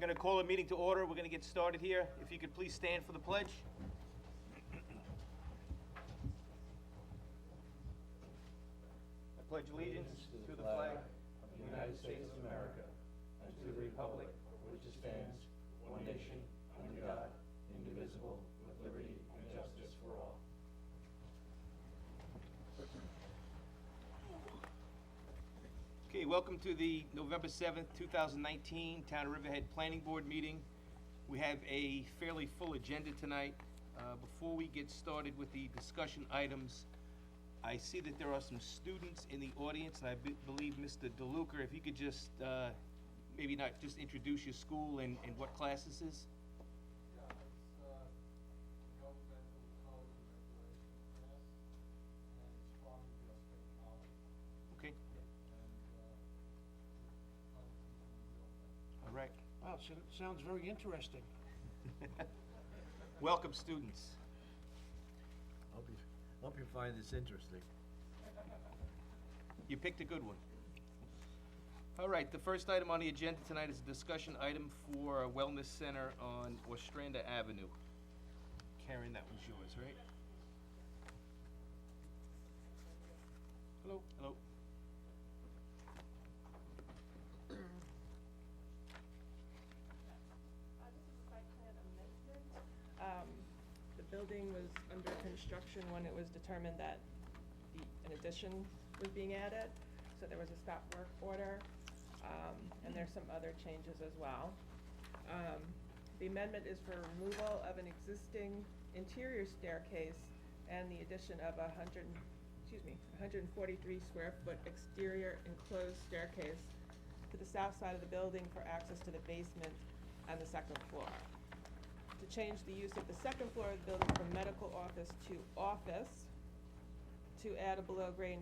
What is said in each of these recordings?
gonna call a meeting to order. We're gonna get started here. If you could please stand for the pledge. I pledge allegiance to the flag of the United States of America and to the republic for which it stands, one nation, under God, indivisible, with liberty and justice for all. Okay, welcome to the November 7th, 2019 Town of Riverhead Planning Board meeting. We have a fairly full agenda tonight. Before we get started with the discussion items, I see that there are some students in the audience, and I believe Mr. DeLuca, if you could just, maybe not just introduce your school and what class this is? Yeah, it's governmental code and regulation class, and it's from New State College, Okay, and all right. Wow, sounds very interesting. Welcome, students. Hope you find this interesting. You picked a good one. All right, the first item on the agenda tonight is a discussion item for a wellness center on Ostrander Avenue. Karen, that was yours, right? Hello? Hello? This is a site plan amendment. The building was under construction when it was determined that an addition was being added, so there was a stop work order, and there's some other changes as well. The amendment is for removal of an existing interior staircase and the addition of 143 square foot exterior enclosed staircase to the south side of the building for access to the basement and the second floor. To change the use of the second floor of the building from medical office to office, to add a below-grade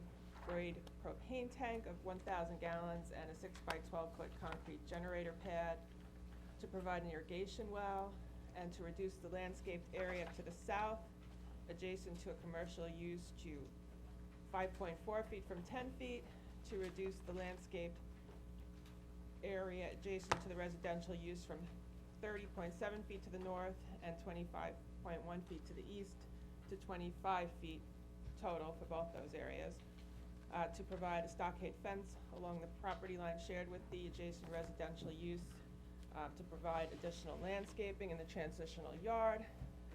propane tank of 1,000 gallons and a 6 by 12 foot concrete generator pad, to provide an irrigation well, and to reduce the landscaped area to the south, adjacent to a commercial use, to 5.4 feet from 10 feet, to reduce the landscaped area adjacent to the residential use from 30.7 feet to the north and 25.1 feet to the east, to 25 feet total for both those areas. To provide a stockade fence along the property line shared with the adjacent residential use, to provide additional landscaping in the transitional yard,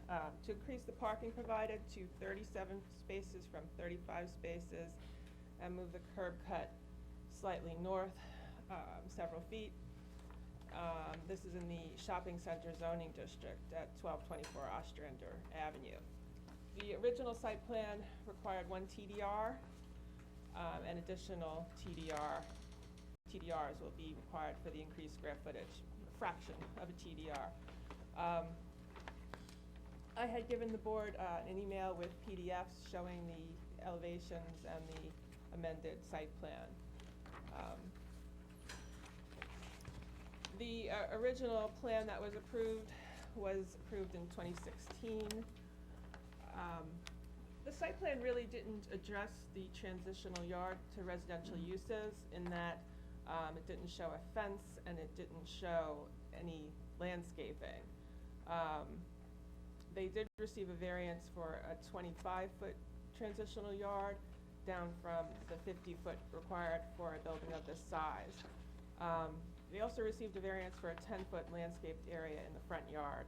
to increase the parking provided to 37 spaces from 35 spaces, and move the curb cut slightly north several feet. This is in the shopping center zoning district at 1224 Ostrander Avenue. The original site plan required one TDR, and additional TDRs will be required for the increased square footage, fraction of a TDR. I had given the board an email with PDFs showing the elevations and the amended site plan. The original plan that was approved in 2016. The site plan really didn't address the transitional yard to residential uses in that it didn't show a fence and it didn't show any landscaping. They did receive a variance for a 25-foot transitional yard down from the 50-foot required for a building of this size. They also received a variance for a 10-foot landscaped area in the front yard.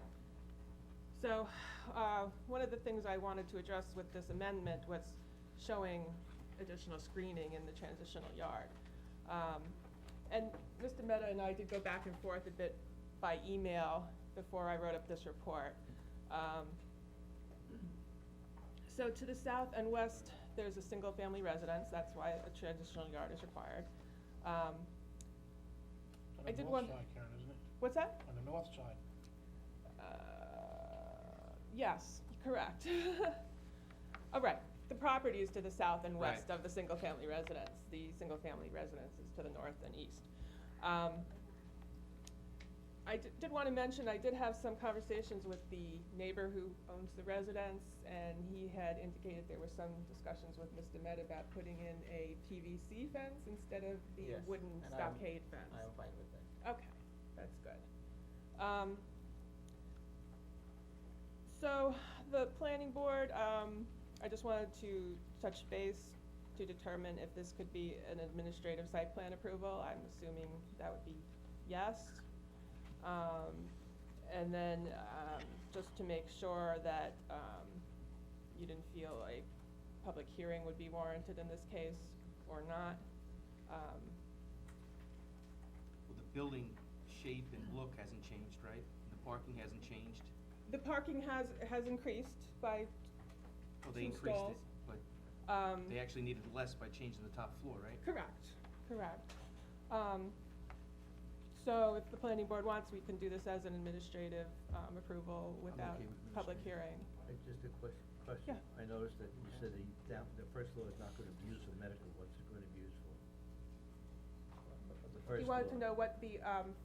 So one of the things I wanted to address with this amendment was showing additional screening in the transitional yard. And Mr. Mehta and I did go back and forth a bit by email before I wrote up this report. So to the south and west, there's a single-family residence. That's why a transitional yard is required. On I the did north one- side, Karen, isn't it? What's that? On the north side. Yes, correct. All right, the property is to the south and west of the single-family residence. The single-family residence is to the north and east. I did want to mention, I did have some conversations with the neighbor who owns the residence, and he had indicated there were some discussions with Mr. Met about putting in a PVC fence instead of the Yes, wooden and stockade fence. I'm fine with that. Okay, that's good. So, the planning board, I just wanted to touch base to determine if this could be an administrative site plan approval. I'm assuming that would be yes. And then, just to make sure that, you didn't feel like public hearing would be warranted in this case or not. Well, the building shape and look hasn't changed, right? The parking hasn't changed? The parking has increased by Well, they 2 increased stalls. it, but they actually needed less by changing the top floor, right? Correct. So if the planning board wants, we can do this as an administrative, approval without okay with public administrative. hearing. Just a question. Yeah. I noticed that you said the first floor is not gonna be used for medical, what's it gonna be used for? The first You wanted to floor. know what the,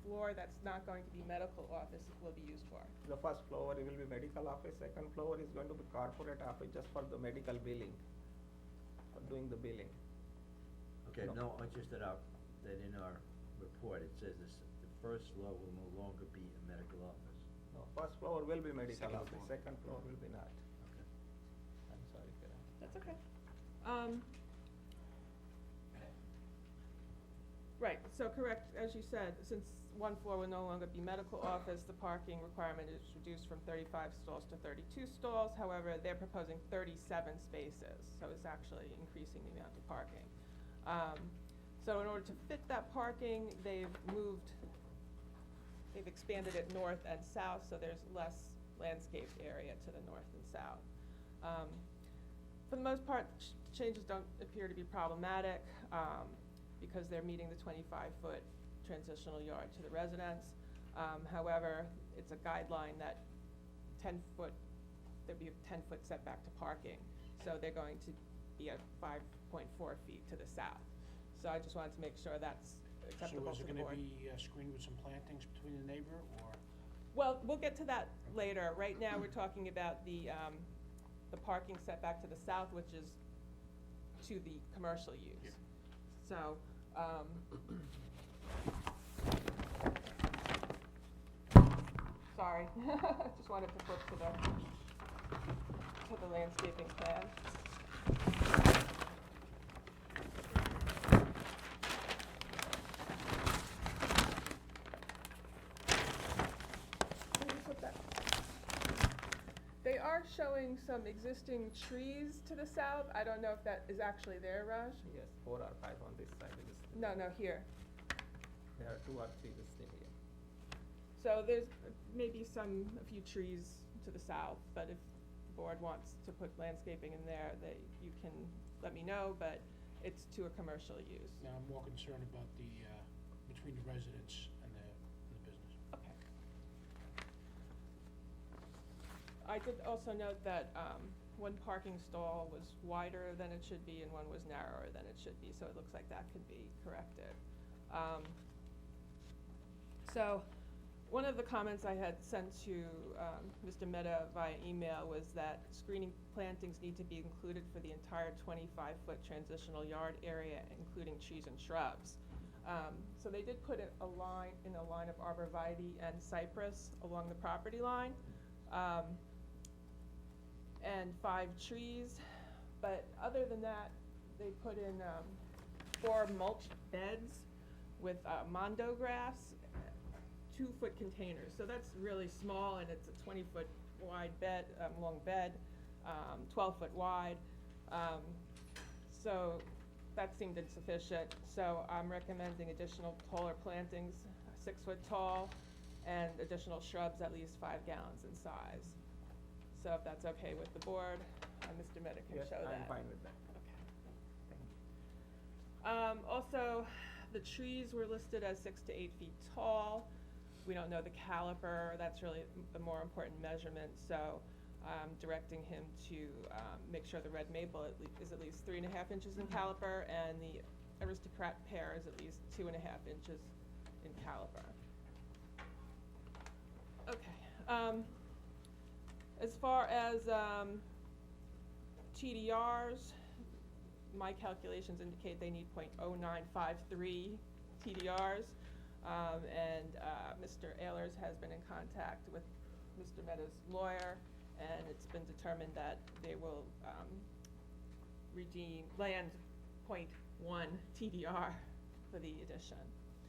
floor that's not going to be medical office will be used for. The first floor will be medical office, second floor is going to be corporate office just for the medical billing, for doing the billing. Okay, No. no, I just that in our report, it says this, the first floor will no longer be a medical office. No, first floor will be medical Second office, floor. second floor will be not. Okay. I'm sorry, Kiran. That's okay. Right, so correct, as you said, since one floor will no longer be medical office, the parking requirement is reduced from 35 stalls to 32 stalls. However, they're proposing 37 spaces, so it's actually increasing the amount of parking. So in order to fit that parking, they've expanded it north and south, so there's less landscaped area to the north and south. For the most part, changes don't appear to be problematic, because they're meeting the 25-foot transitional yard to the residence. However, it's a guideline that there'd be a 10-foot setback to parking, so they're going to be at 5.4 feet to the south. So I just wanted to make sure that's acceptable to the board. So is it gonna be screened with some plantings between the neighbor, or? Well, we'll get to that later. Right now, we're talking about the parking setback to the south, which is to the commercial use. Yeah. So, sorry, just wanted to flip to the landscaping plan. Can you flip that? They are showing some existing trees to the south. I don't know if that is actually there, Raj? Yes, 4 or 5 on this side of this. No, here. There are 2 or 3 this thing here. So there's maybe a few trees to the south, but if the board wants to put landscaping in there, you can let me know, but it's to a commercial use. Now, I'm more concerned about the, between the residents and the business. Okay. I did also note that, one parking stall was wider than it should be and one was narrower than it should be, so it looks like that could be corrected. So, one of the comments I had sent to, Mr. Mehta via email was that screening plantings need to be included for the entire 25-foot transitional yard area, including trees and shrubs. So they did put a line of arborvitae and cypress along the property line, and 5 trees. But other than that, they put in 4 mulched beds with mondo grass, 2-foot containers. So that's really small, and it's a 20-foot wide bed, long bed, 12-foot wide. So that seemed insufficient. So I'm recommending additional taller plantings, 6 foot tall, and additional shrubs at least 5 gallons in size. So if that's okay with the board, Mr. Mehta can Yes, show that. I'm fine with that. Okay. Also, the trees were listed as 6 to 8 feet tall. We don't know the caliper, that's really the more important measurement, so I'm directing him to make sure the red maple is at least 3.5 inches in caliper, and the aristocrat pear is at least 2.5 inches in caliper. Okay. As far as TDRs, my calculations indicate they need .0953 TDRs. Mr. Ehlers has been in contact with Mr. Meadows' lawyer, and it's been determined that they will, redeem land .1 TDR for the addition.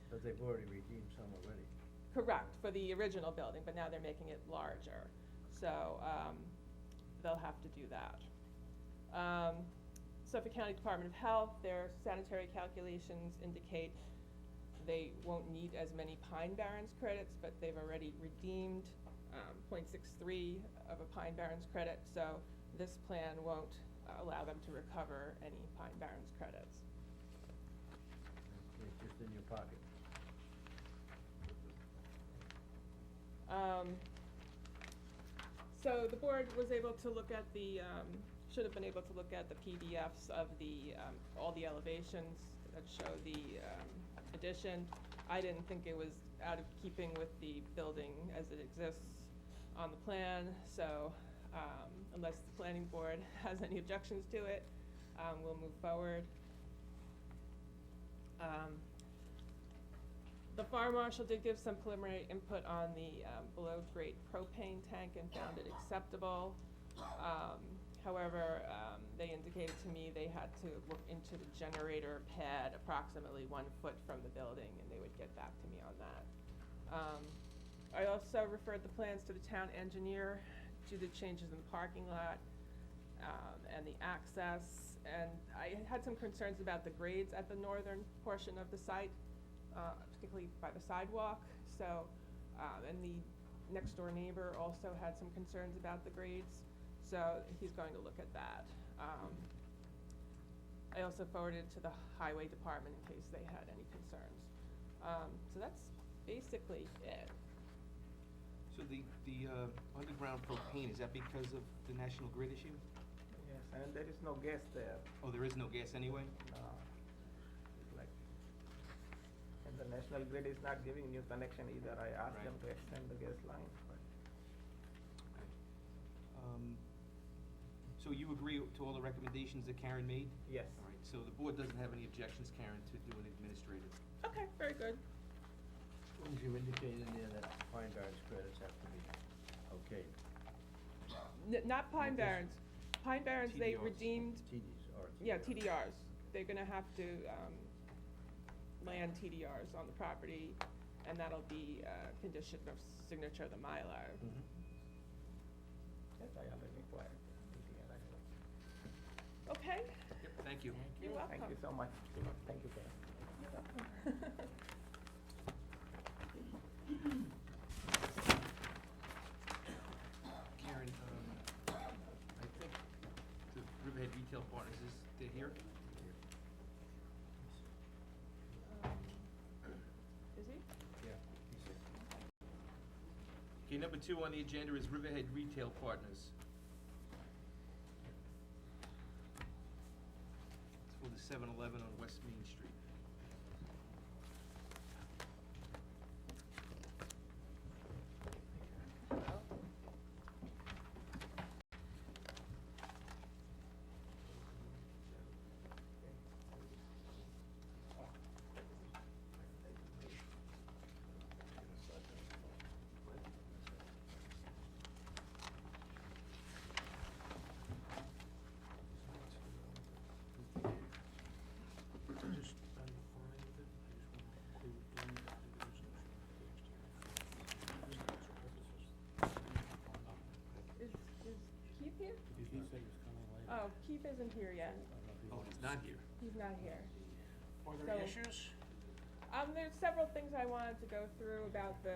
But they've already redeemed some already. Correct, for the original building, but now they're making it larger, so, they'll have to do that. Suffolk County Department of Health, their sanitary calculations indicate they won't need as many Pine Barrens credits, but they've already redeemed, .63 of a Pine Barrens credit, so this plan won't allow them to recover any Pine Barrens credits. It's just in your pocket. So the board was able to look at the, should have been able to look at the PDFs of the, all the elevations that show the, addition. I didn't think it was out of keeping with the building as it exists on the plan, so, unless the planning board has any objections to it, we'll move forward. The fire marshal did give some preliminary input on the below-grade propane tank and found it acceptable. However, they indicated to me they had to look into the generator pad approximately 1 foot from the building, and they would get back to me on that. I also referred the plans to the town engineer due to changes in the parking lot and the access, and I had some concerns about the grades at the northern portion of the site, particularly by the sidewalk. So, and the next door neighbor also had some concerns about the grades, so he's going to look at that. I also forwarded to the highway department in case they had any concerns. So that's basically it. So the underground propane, is that because of the National Grid issue? Yes, and there is no gas there. Oh, there is no gas anyway? It's like, and the National Grid is not giving new connection either. I asked Right. them to extend the gas line, but Okay. So you agree to all the recommendations that Karen made? yes. All right, so the board doesn't have any objections, Karen, to do an administrative. Okay, very good. As long as you indicate in there that Pine Barrens credits have to be okay. Not Pine This- Barrens. Pine Barrens, they TDRs. redeemed, TDs or. yeah, TDRs. They're gonna have to, land TDRs on the property, and that'll be a condition of signature of the Mylar. Mhm. Yes, I already required. Okay, Yep, thank you. you're welcome. Thank you so much. Thank you, Karen. You're welcome. Karen, I think the Riverhead Retail Partners they're here? Is he? Yeah, he's it. Okay, number 2 on the agenda is Riverhead Retail Partners. It's for the 7-Eleven on West Main Street. Just, I'm fine with it, I just wanna include in the resolution. Is Keith here? He said he was coming later. Oh, Keith isn't here yet. Oh, he's not here. He's not here. Are there So- issues? There's several things I wanted to go through about the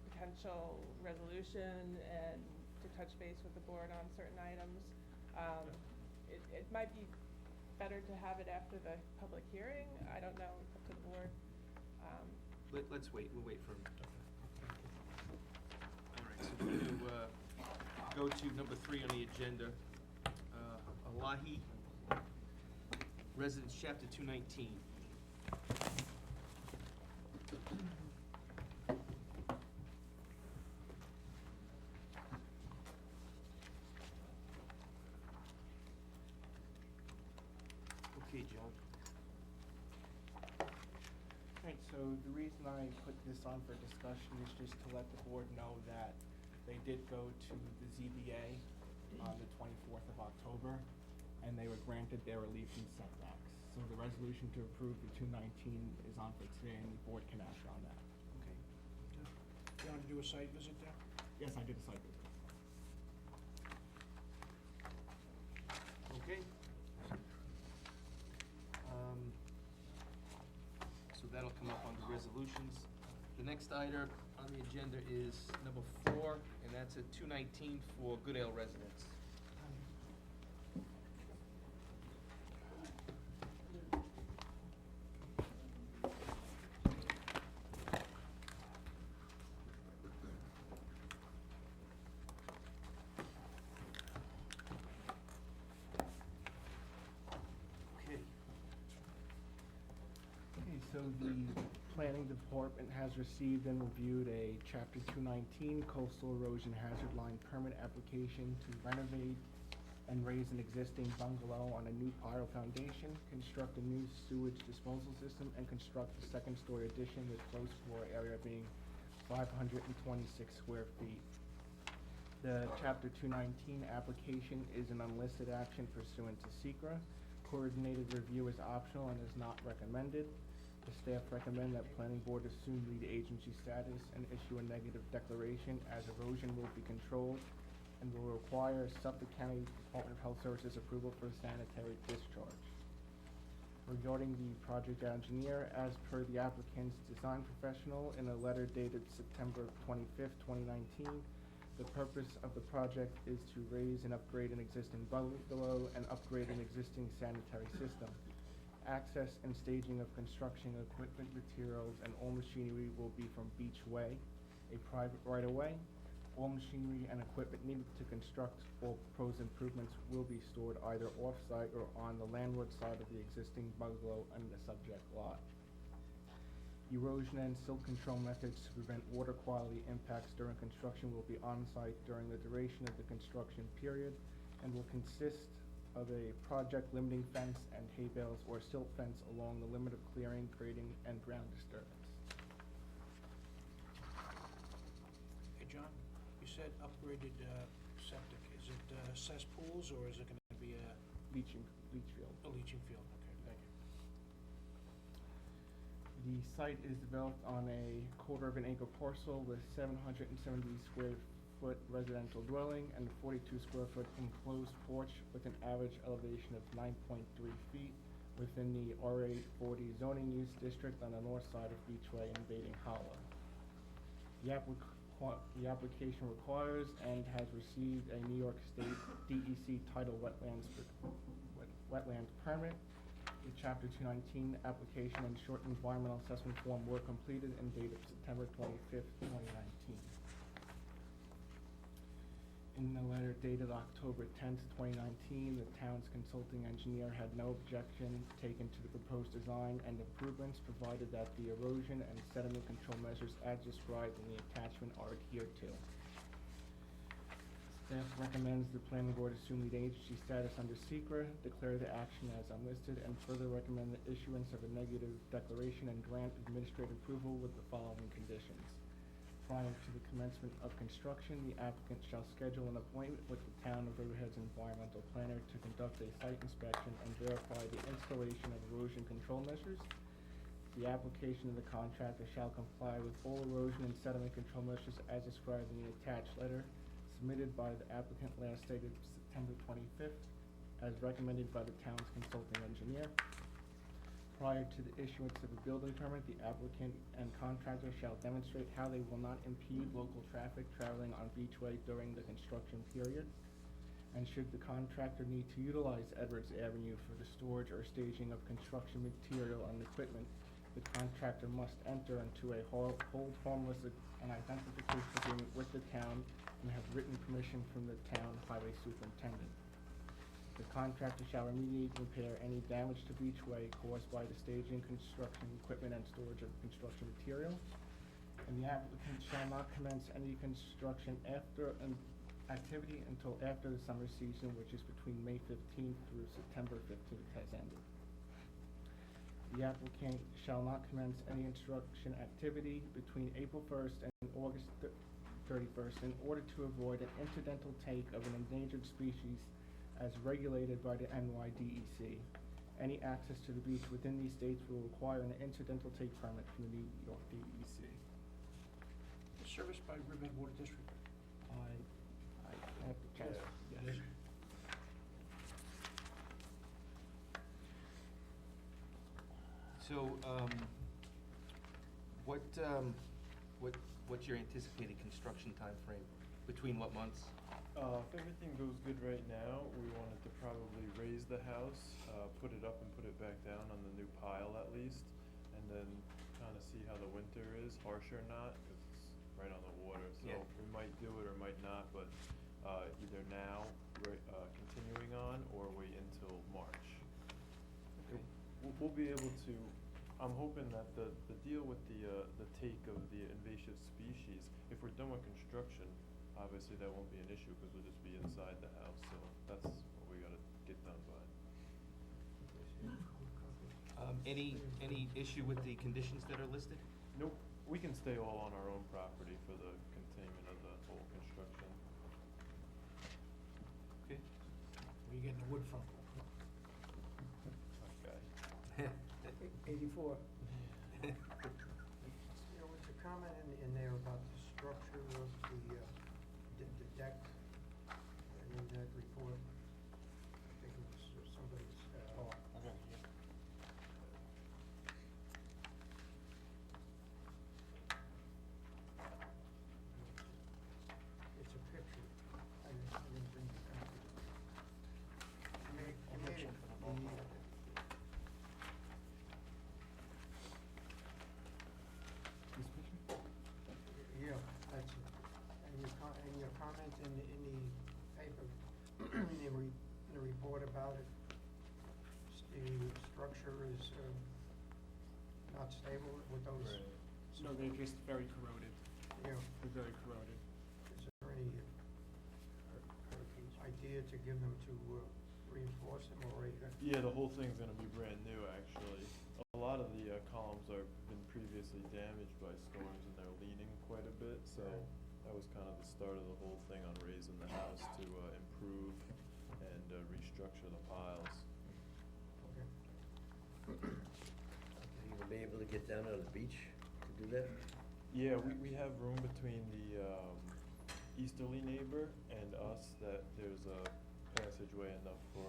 potential resolution and to touch base with the board on certain items. It might be better to have it after the public hearing. I don't know, it's up to the board. Let's wait, we'll wait for him. All right, so we're gonna, go to number 3 on the agenda. Alahi Residence, Chapter 219. Okay, John. Right, so So the reason I put this on for discussion is just to let the board know that they did go to the ZBA on the 24th of October, and they were granted their relief from setbacks. So the resolution to approve the 219 is on for today, and the board can act on that. Okay. You want to do a site visit there? Yes, I did a site visit. Okay. So that'll come up under resolutions. The next item on the agenda is number 4, and that's at 219 for Goodale residents. Okay. Okay, so the planning department has received and reviewed a Chapter 219 coastal erosion hazard line permit application to renovate and raise an existing bungalow on a new pile foundation, construct a new sewage disposal system, and construct a second-story addition with gross floor area being 526 square feet. The Chapter 219 application is an unlisted action pursuant to SECRA. Coordinated review is optional and is not recommended. The staff recommend that planning board assume lead agency status and issue a negative declaration as erosion will be controlled and will require Suffolk County Department of Health Services approval for sanitary discharge. Regarding the project engineer, as per the applicant's design professional in a letter dated September 25th, 2019, the purpose of the project is to raise and upgrade an existing bungalow and upgrade an existing sanitary system. Access and staging of construction equipment, materials, and all machinery will be from Beach Way, a private right-of-way. All machinery and equipment needed to construct all proposed improvements will be stored either off-site or on the landward side of the existing bungalow and the subject lot. Erosion and silt control methods to prevent water quality impacts during construction will be on-site during the duration of the construction period and will consist of a project limiting fence and hay bales or silt fence along the limit of clearing, grading, and ground disturbance. Hey, John, you said upgraded septic. Is it cesspools or is it going to be a Leach field. leaching field? Okay, thank you. The site is developed on a quarter of an acre parcel with 770 square foot residential dwelling and a 42 square foot enclosed porch with an average elevation of 9.3 feet within the R8 40 zoning use district on the north side of Beachway in Bating Hollow. The application requires and has received a New York State DEC Tidal Wetlands permit. The Chapter 219 application and short environmental assessment form were completed and dated September 25th, 2019. In the letter dated October 10th, 2019, the town's consulting engineer had no objection taken to the proposed design and improvements, provided that the erosion and sediment control measures as described in the attachment are adhered to. Staff recommends the planning board assume lead agency status under SECRA, declare the action as unlisted, and further recommend the issuance of a negative declaration and grant administrative approval with the following conditions. Prior to the commencement of construction, the applicant shall schedule an appointment with the town of Riverhead's environmental planner to conduct a site inspection and verify the installation of erosion control measures. The application of the contractor shall comply with all erosion and sediment control measures as described in the attached letter submitted by the applicant last dated September 25th, as recommended by the town's consulting engineer. Prior to the issuance of a building permit, the applicant and contractor shall demonstrate how they will not impede local traffic traveling on Beachway during the construction period. And should the contractor need to utilize Edwards Avenue for the storage or staging of construction material and equipment, the contractor must enter into a hold harmless and identification agreement with the town and have written permission from the town highway superintendent. The contractor shall remediate and repair any damage to Beachway caused by the staging, construction equipment, and storage of construction material. And the applicant shall not commence any construction after an activity until after the summer season, which is between May 15th through September 15th has ended. The The applicant shall not commence any construction activity between April 1st and August 31st in order to avoid an incidental take of an endangered species as regulated by the NYDEC. Any access to the beach within these states will require an incidental take permit from the New York DEC. Serviced by Riverhead Water District? I have to check. Yes. So, what's your anticipated construction timeframe? Between what months? If everything goes good right now, we wanted to probably raise the house, put it up and put it back down on the new pile at least, and then kinda see how the winter is, harsh or not, 'cause it's right on the water, so Yeah. we might do it or might not, but, either now, continuing on, or wait until March. Okay. We'll be able to, I'm hoping that the deal with the take of the invasive species, if we're done with construction, obviously that won't be an issue, cause we'll just be inside the house, so that's what we gotta get done by. Any issue with the conditions that are listed? Nope, we can stay all on our own property for the containment of the whole construction. Okay. Where you getting the wood from? Okay. 84. You know, was a comment in there about the structure of the deck, and in that report, I think it was somebody's, it's a picture. I didn't bring the copy. You made it. Yeah, that's it. And your comment in the paper, in the report about it, the structure is, not stable with those. No, they're just very corroded. Yeah, They're very corroded. is there any idea to give them to reinforce them or? Yeah, the whole thing's gonna be brand new, actually. A lot of the columns are been previously damaged by storms and they're leaning quite a bit, so that was kind of the start of the whole thing on raising the house to improve and restructure the piles. Okay. Are you gonna be able to get down on the beach to do that? Yeah, we have room between the easterly neighbor and us that there's a passageway enough for,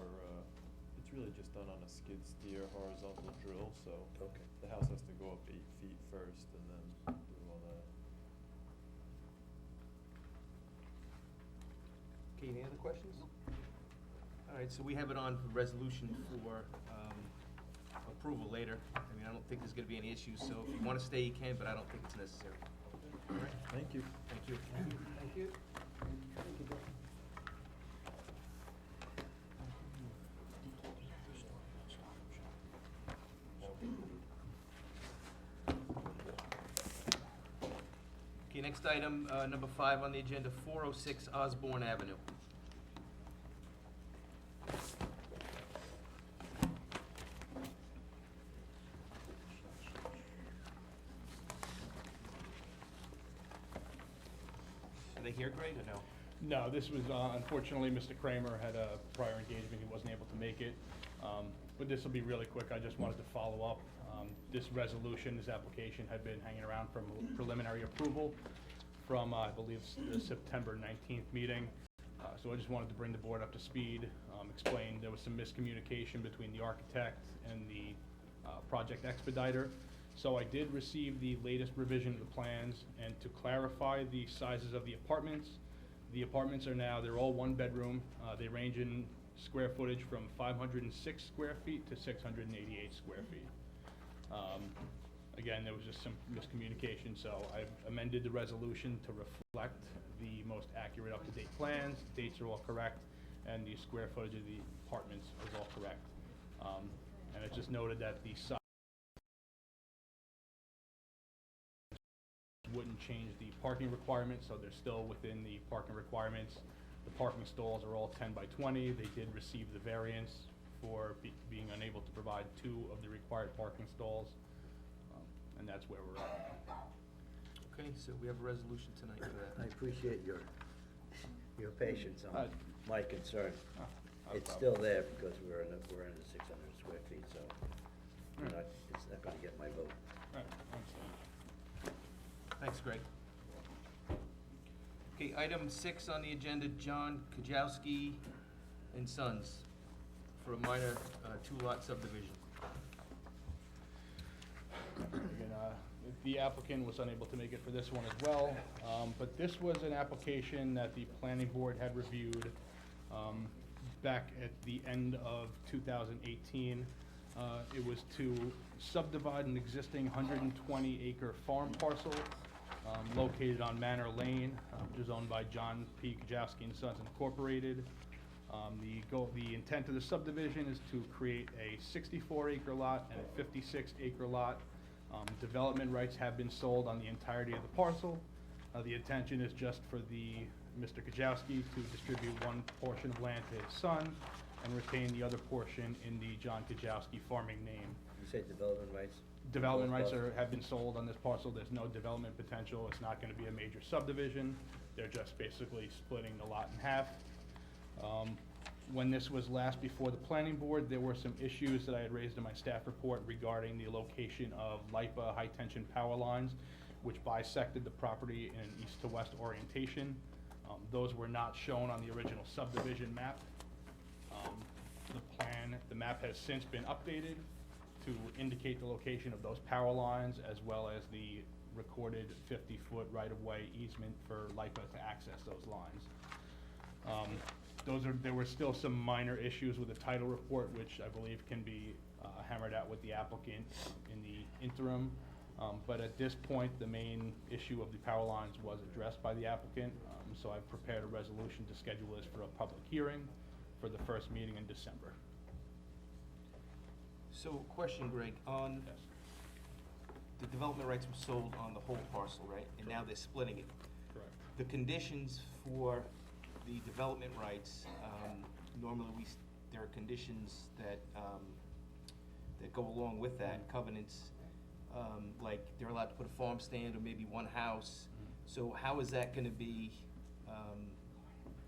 it's really just done on a skid steer horizontal drill, so Okay. the house has to go up 8 feet first and then do all that. Okay, any other questions? All right, so we have it on for resolution for approval later. I mean, I don't think there's gonna be any issues, so if you wanna stay, you can, but I don't think it's necessary. All right, Thank you. thank you. Thank you. Thank you, Bill. Okay, next item, number 5 on the agenda, 406 Osborne Avenue. Are they here, Greg, or no? No, this was, unfortunately, Mr. Kramer had a prior engagement, he wasn't able to make it. But this will be really quick, I just wanted to follow up. This resolution, this application had been hanging around for preliminary approval from, I believe, the September 19th meeting. So I just wanted to bring the board up to speed, explain there was some miscommunication between the architect and the project expediter. So I did receive the latest revision of the plans, and to clarify the sizes of the apartments are now, they're all one bedroom. They range in square footage from 506 square feet to 688 square feet. Again, there was just some miscommunication, so I've amended the resolution to reflect the most accurate up-to-date plans. Dates are all correct, and the square footage of the apartments is all correct. And it's just noted that the size wouldn't change the parking requirements, so they're still within the parking requirements. The parking stalls are all 10 by 20. They did receive the variance for being unable to provide 2 of the required parking stalls, and that's where we're at. Okay, so we have a resolution tonight for I that. appreciate your patience on my concern. Not a It's problem. still there because we're under 600 square feet, so Right. it's not gonna get my vote. Right, I understand. Thanks, Greg. Okay, item 6 on the agenda, John Kajowski and Sons for a minor 2-lot subdivision. Again, the applicant was unable to make it for this one as well, but this was an application that the planning board had reviewed back at the end of 2018. It was to subdivide an existing 120-acre farm parcel located on Manor Lane, which is owned by John P. Kajowski and Sons Incorporated. The intent of the subdivision is to create a 64-acre lot and a 56-acre lot. Development rights have been sold on the entirety of the parcel. The intention is just for Mr. Kajowski to distribute one portion of land to his son and retain the other portion in the John Kajowski farming name. You said development rights? Development rights Both. have been sold on this parcel. There's no development potential. It's not gonna be a major subdivision. They're just basically splitting the lot in half. When this was last before the planning board, there were some issues that I had raised in my staff report regarding the location of LIPA high-tension power lines, which bisected the property in an east to west orientation. Those were not shown on the original subdivision map. The map has since been updated to indicate the location of those power lines, as well as the recorded 50-foot right-of-way easement for LIPA to access those lines. There were still some minor issues with the title report, which I believe can be hammered out with the applicant in the interim. But at this point, the main issue of the power lines was addressed by the applicant. So I've prepared a resolution to schedule this for a public hearing for the first meeting in December. So, question, Greg, on Yes. the development rights were sold on the whole parcel, right? And now they're splitting it. Correct. The conditions for the development rights, normally there are conditions that go along with that, covenants, like they're allowed to put a farm stand or maybe one house. So how is that gonna be,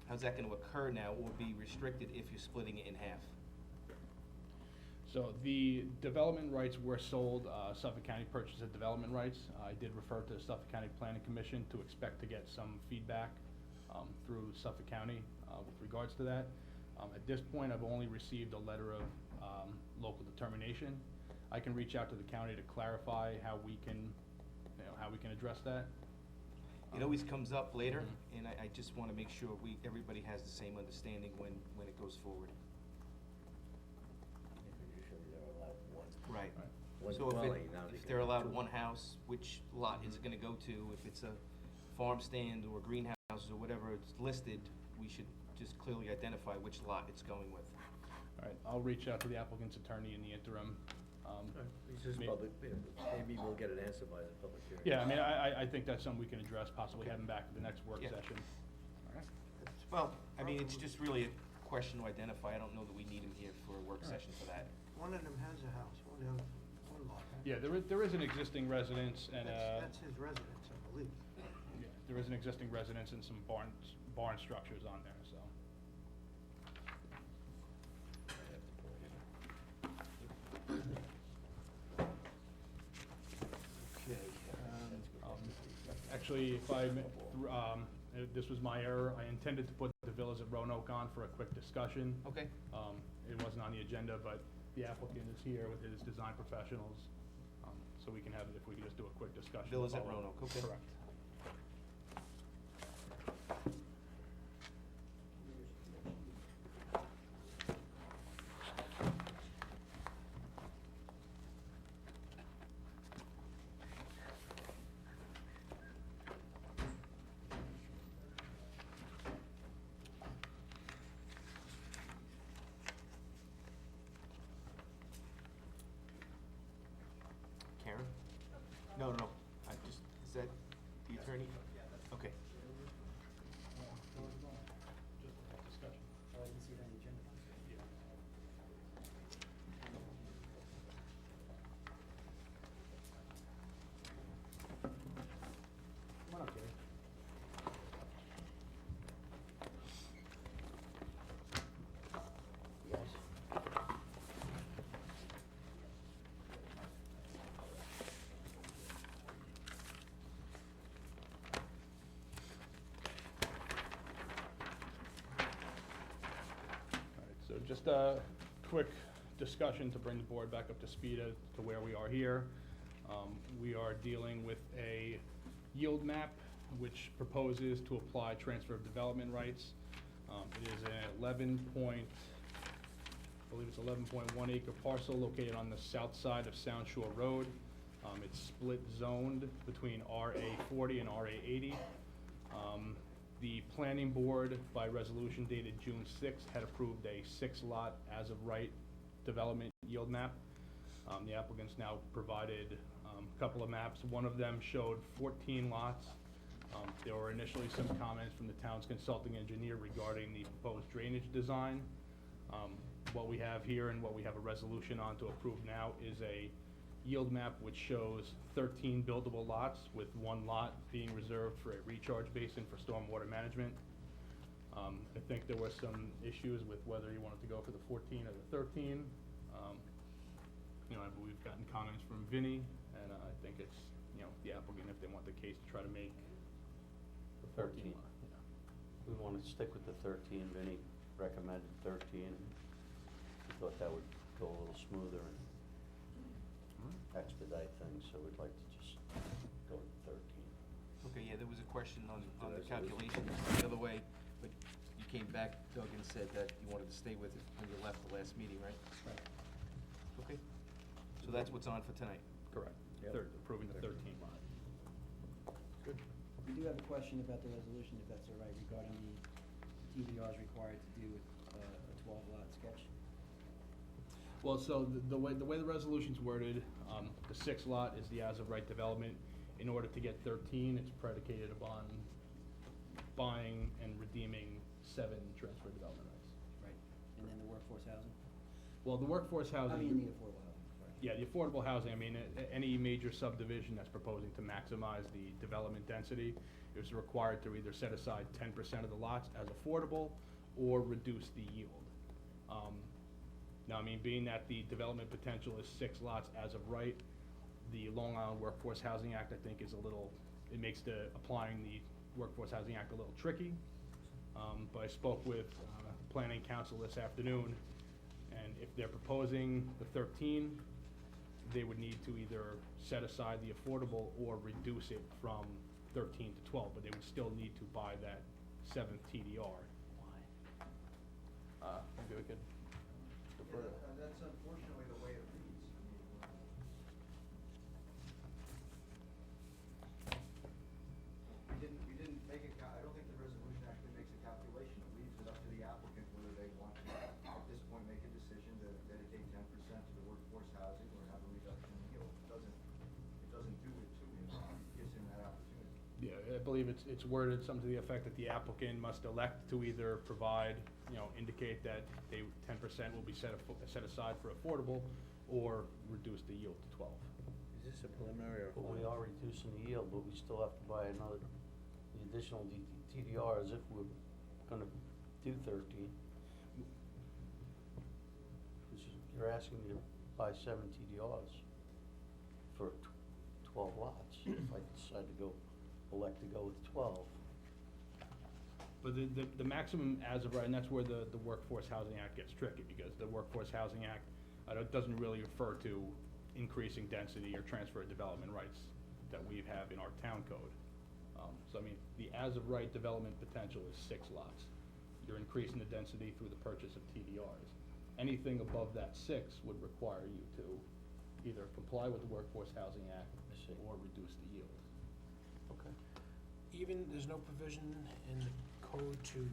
how's that gonna occur now or be restricted if you're splitting it in half? So the development rights were sold, Suffolk County purchased the development rights. I did refer to the Suffolk County Planning Commission to expect to get some feedback through Suffolk County with regards to that. At this point, I've only received a letter of local determination. I can reach out to the county to clarify how we can address that. It always comes up later, and I just wanna make sure everybody has the same understanding when it goes forward. Usually they're allowed one. Right. Right. One So dwelling, now if they they're can have allowed two. one house, which lot is it gonna go to? If it's a farm stand or greenhouses or whatever it's listed, we should just clearly identify which lot it's going with. All right, I'll reach out to the applicant's attorney in the interim. It's just may- public, maybe we'll get an answer by the public hearing. Yeah, I mean, I think that's something we can address, possibly have him back at the next work Yeah. session. All right. Well, I mean, it's just really a question to identify. I don't know that we need him here for a work session for that. One of them has a house, one lot. Huh? Yeah, there is an existing residence and, That's his residence, I believe. yeah, there is an existing residence and some barn structures on there, so. Okay. Actually, if I, this was my error, I intended to put the Villas at Roanoke on for a quick discussion. Okay. It wasn't on the agenda, but the applicant is here with his design professionals, so we can have, if we can just do a quick discussion. Villas at follow- Roanoke, okay. Correct. Karen? No, is that the attorney? Okay. Just a quick discussion. just a quick discussion to bring the board back up to speed as to where we are here. We are dealing with a yield map which proposes to apply transfer of development rights. It is an 11.1 acre parcel located on the south side of Sound Shore Road. It's split zoned between RA 40 and RA 80. The planning board, by resolution dated June 6th, had approved a 6-lot as-of-right development yield map. The applicants now provided a couple of maps. One of them showed 14 lots. There were initially some comments from the town's consulting engineer regarding the proposed drainage design. What we have here and what we have a resolution on to approve now is a yield map which shows 13 buildable lots, with 1 lot being reserved for a recharge basin for stormwater management. I think there were some issues with whether you wanted to go for the 14 or the 13. You know, we've gotten comments from Vinnie, and I think it's, you know, the applicant, if they want the case, to try to make the 14 lot. Yeah. We want to stick with the 13, Vinnie recommended 13. We thought that would go a little smoother and expedite things, so we'd like to just go with 13. Okay, yeah, there was a question on The the resolution. calculations the other way, but you came back, Doug, and said that you wanted to stay with it when you left the last meeting, right? Right. Okay, so that's what's on for tonight. Correct. Yep. Approving the 13 lot. Good. We do have a question about the resolution, if that's all right, regarding the TDRs required to do a 12-lot sketch. Well, so the way the resolution's worded, the 6-lot is the as-of-right development. In order to get 13, it's predicated upon buying and redeeming 7 transfer development rights. Right. And then the workforce housing? Well, the workforce housing. I mean, the affordable housing, sorry. Yeah, the affordable housing, I mean, any major subdivision that's proposing to maximize the development density is required to either set aside 10% of the lots as affordable or reduce the yield. Now, I mean, being that the development potential is 6 lots as of right, the Long Island Workforce Housing Act, I think, is a little, it makes applying the Workforce Housing Act a little tricky. But I spoke with Planning Council this afternoon, and if they're proposing the 13, they would need to either set aside the affordable or reduce it from 13 to 12, but they would still need to buy that 7th TDR. Why? Maybe we could defer to. That's unfortunately the way it reads. We didn't make I don't think the resolution actually makes a calculation. It leaves it up to the applicant whether they want to, at this point, make a decision to dedicate 10% to the workforce housing or have a reduction in yield. It doesn't do it to him, it gives him that opportunity. Yeah, I believe it's worded something to the effect that the applicant must elect to either provide, you know, indicate that 10% will be set aside for affordable, or reduce the yield to 12. Is this a preliminary or? But we are reducing the yield, but we still have to buy the additional TDR as if we're gonna do 13. You're asking me to buy 7 TDRs for 12 lots. If I decide to elect to go with 12. But the maximum as of right, and that's where the Workforce Housing Act gets tricky, because the Workforce Housing Act doesn't really refer to increasing density or transfer of development rights that we have in our town code. So I mean, the as of right development potential is 6 lots. You're increasing the density through the purchase of TDRs. Anything above that 6 would require you to either comply with the Workforce Housing Act or reduce the yield. Okay. Even, there's no provision in the code to,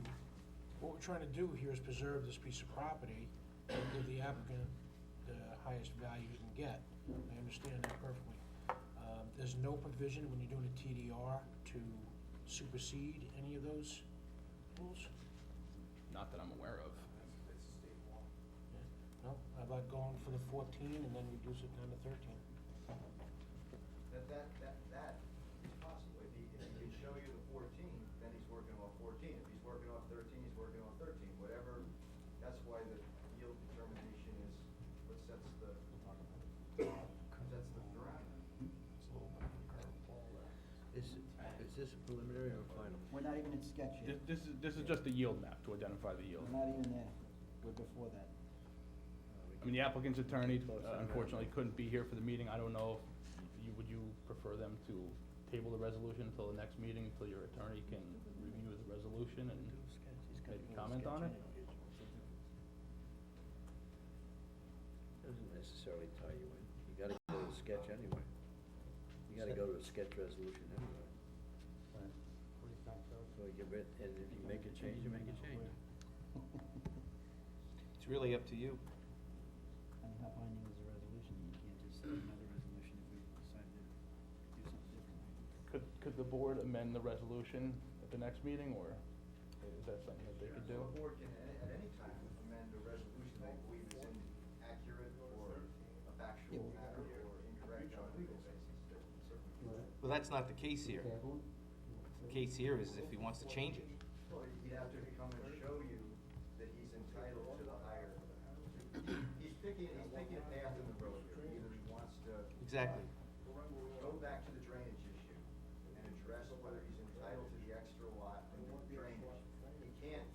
what we're trying to do here is preserve this piece of property and give the applicant the highest value he can get. I understand that perfectly. There's no provision when you're doing a TDR to supersede any of those rules? Not that I'm aware of. No? How about going for the 14 and then reduce it down to 13? That is possible. If he can show you the 14, then he's working off 14. If he's working off 13, he's working off 13. Whatever, that's why the yield determination is what sets the parameter. Is this a preliminary or final? We're not even in sketch yet. This is just a yield map to identify the yield. We're not even there. we're before that. I mean, the applicant's attorney unfortunately couldn't be here for the meeting. I don't know if would you prefer them to table the resolution until the next meeting, until your attorney can review the resolution and maybe comment on it? Doesn't necessarily tie you in. You gotta go to the sketch anyway. You gotta go to a sketch resolution anyway. So and if you make a change, you make a change. It's really up to you. I mean, how binding is the resolution? You can't just say another resolution if we decide to do something different, right? Could the board amend the resolution at the next meeting, or is that something that they could do? The board can at any time amend a resolution they believe is inaccurate or a factual matter or incorrect on a legal basis. Well, that's not the case here. The case here is if he wants to change it. Well, he'd have to come and show you that he's entitled to the higher. He's picking a path in the road here. Either he wants to. Exactly. Go back to the drainage issue and address whether he's entitled to the extra lot and the drainage. He can't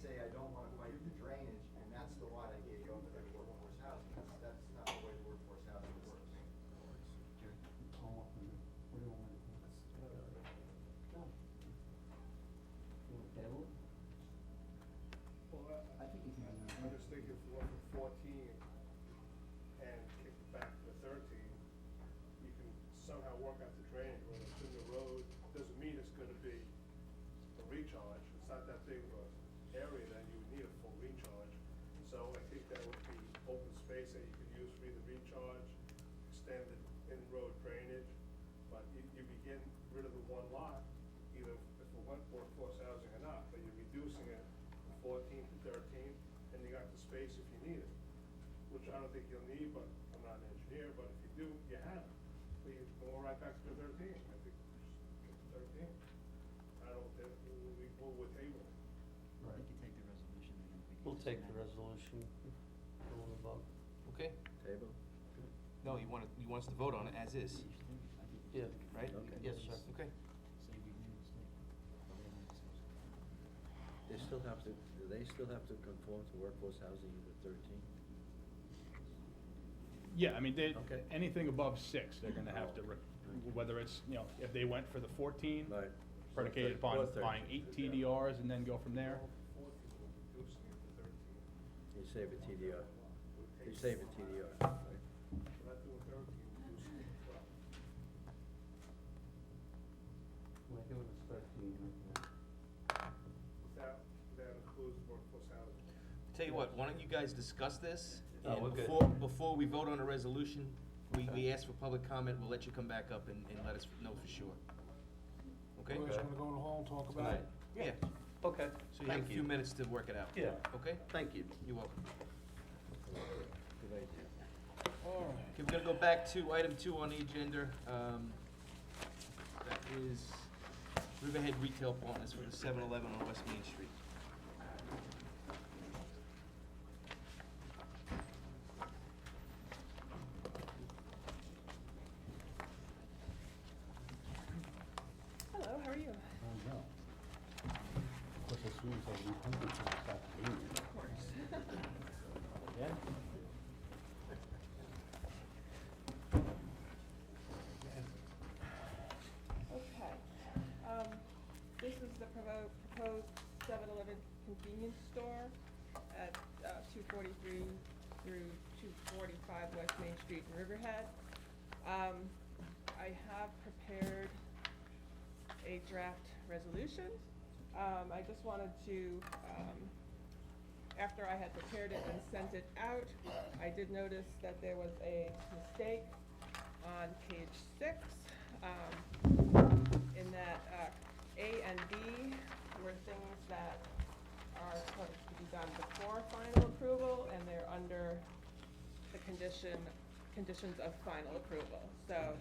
say, I don't wanna fight the drainage, and that's the lot I gave you over there for workforce housing. That's not the way the workforce housing works. I think you can. I just think if you went from 14 and kick it back to 13, you can somehow work out the drainage, whether it's in the road, doesn't mean it's gonna be a recharge. It's not that big of an area that you would need a full recharge. So I think that would be open space that you could use for either recharge, extended in-road drainage, but you begin rid of the one lot, either if it went workforce housing or not, but you're reducing it from 14 to 13, and you got the space if you need it, which I don't think you'll need, but I'm not an engineer, but if you do, you have it. So you go right back to 13, I think, just 13. I don't think, we'll table it. I think you take the resolution and then we can. We'll just take amend the it. resolution, go above. Okay? Table? No, you want us to vote on it as is, Yeah. right? Okay. Yes, sir. Okay. Say we made a mistake. But we haven't discussed it. They still have to, do they still have to conform to workforce housing unit 13? Yeah, I mean, Okay. anything above 6, they're gonna have to, whether it's, if they went for the 14, Right. predicated Or upon 13. buying 8 TDRs and then go from there. 14 was reducing it to 13. You save a TDR. You save a TDR, right? We're not doing 13, we're reducing it to 12. We're doing this 13, That includes workforce housing. Tell you what, why don't you guys discuss this? Oh, And we're good. before we vote on a resolution, we ask for public comment, we'll let you come back up and let us know for sure. Okay? You guys wanna go in the hall and talk about it? Yeah, Okay, so you have a few minutes to work it out. Yeah. Okay? Thank you. You're welcome. Good idea. All right. Okay, we're gonna go back to item 2 on the agenda. That is Riverhead Retail Partners for the 7-Eleven on West Main Street. Hello, how are you? Of course. Yeah? Okay. This is the proposed 7-Eleven convenience store at 243 through 245 West Main Street in Riverhead. I have prepared a draft resolution. I just wanted to, after I had prepared it and sent it out, I did notice that there was a mistake on page 6, in that A and B were things that are supposed to be done before final approval, and they're under the conditions of final approval. So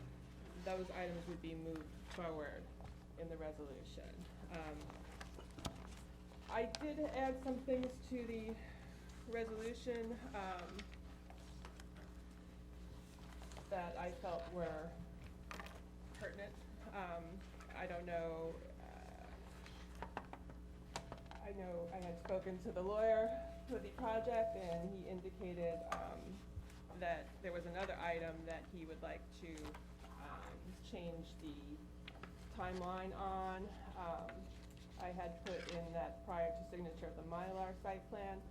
those items would be moved forward in the resolution. I did add some things to the resolution, that I felt were pertinent. I don't know, I know I had spoken to the lawyer with the project, and he indicated, that there was another item that he would like to, change the timeline on. I had put in that prior to signature of the Mylar site plan,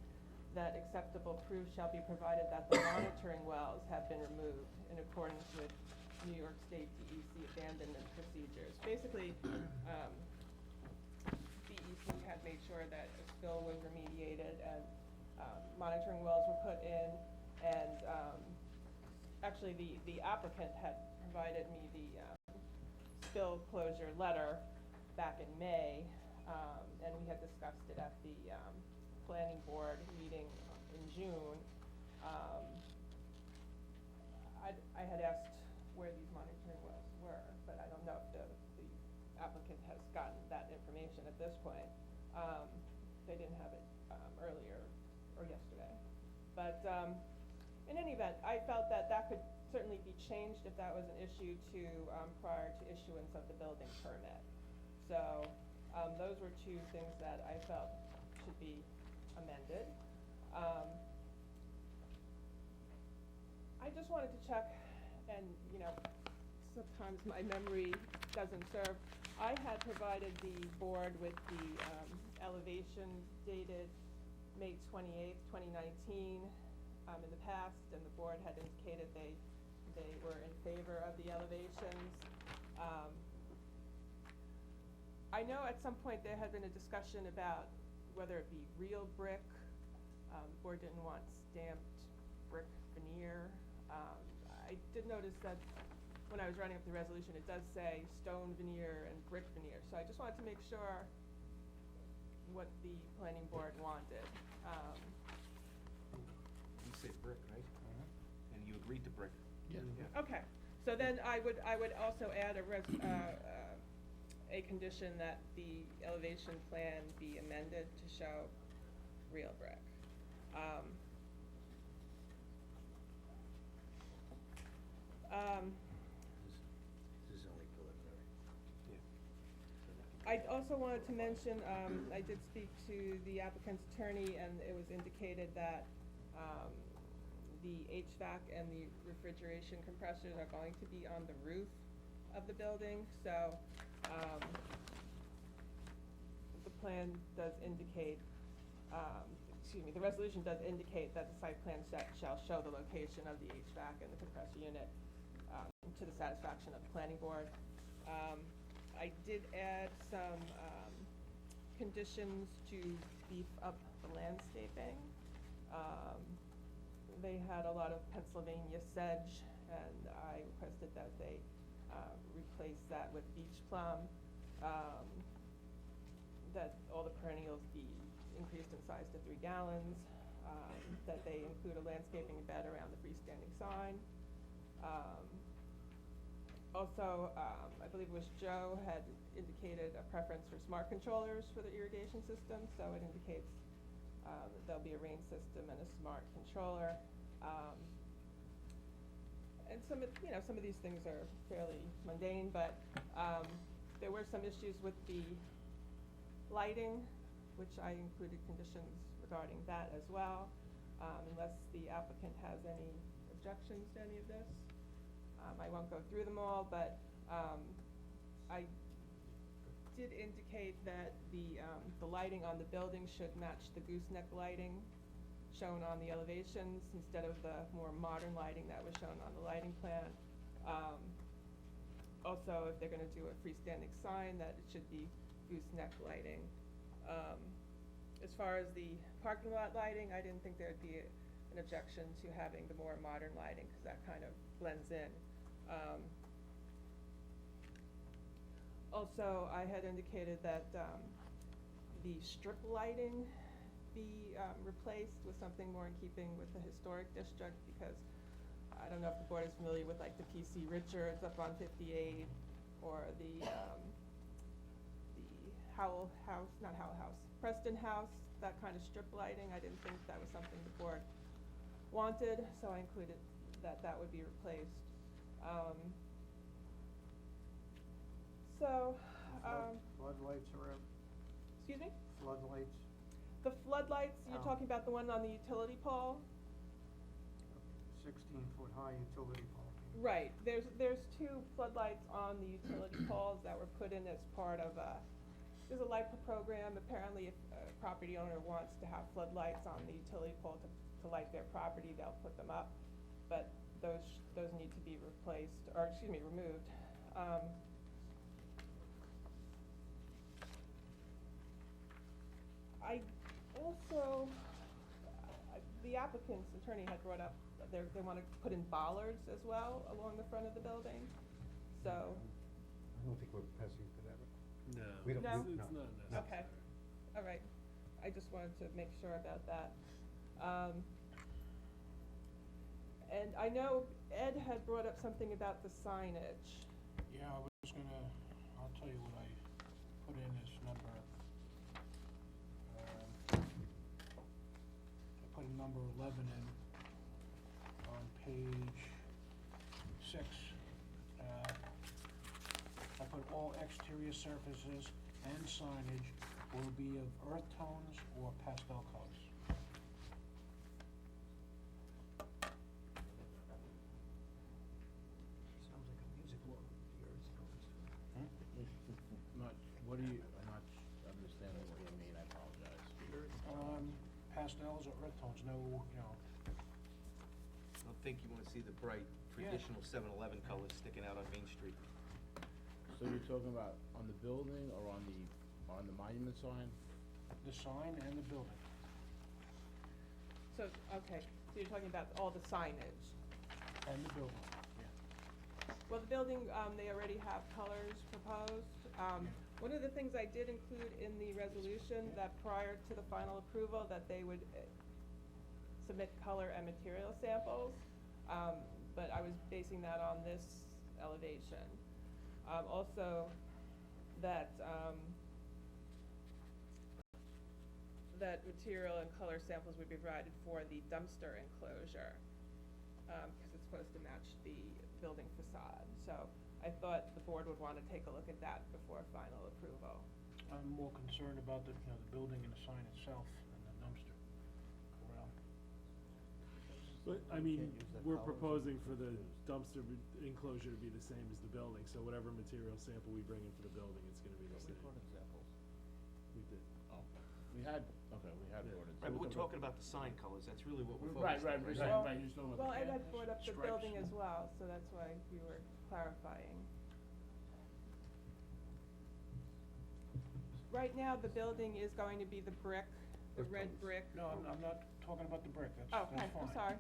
that acceptable proof shall be provided that the monitoring wells have been removed in accordance with New York State DEC abandonment procedures. Basically, DEC had made sure that a spill was remediated and monitoring wells were put in, and actually the applicant had provided me the spill closure letter back in May, and we had discussed it at the planning board meeting in June. I had asked where these monitoring wells were, but I don't know if the applicant has gotten that information at this point. They didn't have it earlier or yesterday. But in any event, I felt that that could certainly be changed if that was an issue to, prior to issuance of the building permit. So those were two things that I felt should be amended. I just wanted to check, and you know, sometimes my memory doesn't serve. I had provided the board with the elevation dated May 28th, 2019 in the past, and the board had indicated they were in favor of the elevations. I know at some point there had been a discussion about whether it be real brick. The board didn't want stamped brick veneer. I did notice that when I was writing up the resolution, it does say stone veneer and brick veneer. So I just wanted to make sure what the planning board wanted. You said brick, right? And you agreed to brick. Yeah. Okay, so then I would also add a condition that the elevation plan be amended to show real brick. This is only preliminary. I also wanted to mention, I did speak to the applicant's attorney, and it was indicated that the HVAC and the refrigeration compressors are going to be on the roof of the building, so the plan does indicate, the resolution does indicate that the site plan shall show the location of the HVAC and the compressor unit to the satisfaction of the planning board. I did add some conditions to beef up the landscaping. They had a lot of Pennsylvania sedge, and I requested that they replace that with beach plum, that all the perennials be increased in size to 3 gallons, that they include a landscaping bed around the freestanding sign. Also, I believe it was Joe had indicated a preference for smart controllers for the irrigation system, so it indicates that there'll be a rain system and a smart controller. And some of these things are fairly mundane, but there were some issues with the lighting, which I included conditions regarding that as well, unless the applicant has any objections to any of this. I won't go through them all, but I did indicate that the lighting on the building should match the gooseneck lighting shown on the elevations instead of the more modern lighting that was shown on the lighting plan. Also, if they're gonna do a freestanding sign, that it should be gooseneck lighting. As far as the parking lot lighting, I didn't think there'd be an objection to having the more modern lighting, because that kind of blends in. Also, I had indicated that the strip lighting be replaced with something more in keeping with the historic district, because I don't know if the board is familiar with like the P.C. Richards up on 58, or the Howell House, not Howell House, Preston House, that kind of strip lighting. I didn't think that was something the board wanted, so I included that that would be replaced. Floodlights around, Excuse me? floodlights. The floodlights, you're Oh. talking about the one on the utility pole? 16-foot high utility pole. Right, there's two floodlights on the utility poles that were put in as part of there's a LIPA program. Apparently, if a property owner wants to have floodlights on the utility pole to light their property, they'll put them up. But those need to be replaced, or excuse me, removed. I also, the applicant's attorney had brought up, they wanna put in bollards as well along the front of the building, so, I don't think we're pressing for that. No. We don't, No? we- It's no. not No. okay, all right. I just wanted to make sure about that. And I know Ed had brought up something about the signage. Yeah, I was gonna, I'll tell you what I put in as number. I put in number 11 in on page 6. I put all exterior surfaces and signage will be of earth tones or pastel colors. Sounds like a music law, the earth tones. What do you, I'm not understanding what you mean, I apologize. Pastels or earth tones, no, you know, I don't think you wanna see the bright Yeah. traditional 7-Eleven colors sticking out on Main Street. So you're talking about on the building or on the monument sign? the sign and the building. So, okay, so you're talking about all the signage. And the building, yeah. Well, the building, they already have colors proposed. One of the things I did include in the resolution, that prior to the final approval, that they would submit color and material samples, but I was basing that on this elevation. Also, that, that material and color samples would be provided for the dumpster enclosure, because it's supposed to match the building facade. So I thought the board would wanna take a look at that before final approval. I'm more concerned about the, you know, the building and the sign itself and the dumpster. Well, But, I mean, we're proposing for the dumpster enclosure to be the same as the building, so whatever material sample we bring in for the building, it's gonna be the same. examples. We did. Oh, we had ordered. Right, but we're talking about the sign colors, that's really what we're Right, focused on. right, Well- right, you're talking about Well, the Ed had brought up the stripes. building as well, so that's why we were clarifying. Right now, the building is going to be the brick, the Earth red tones. brick. No, I'm not talking about the brick, that's Oh, fine. okay, I'm sorry.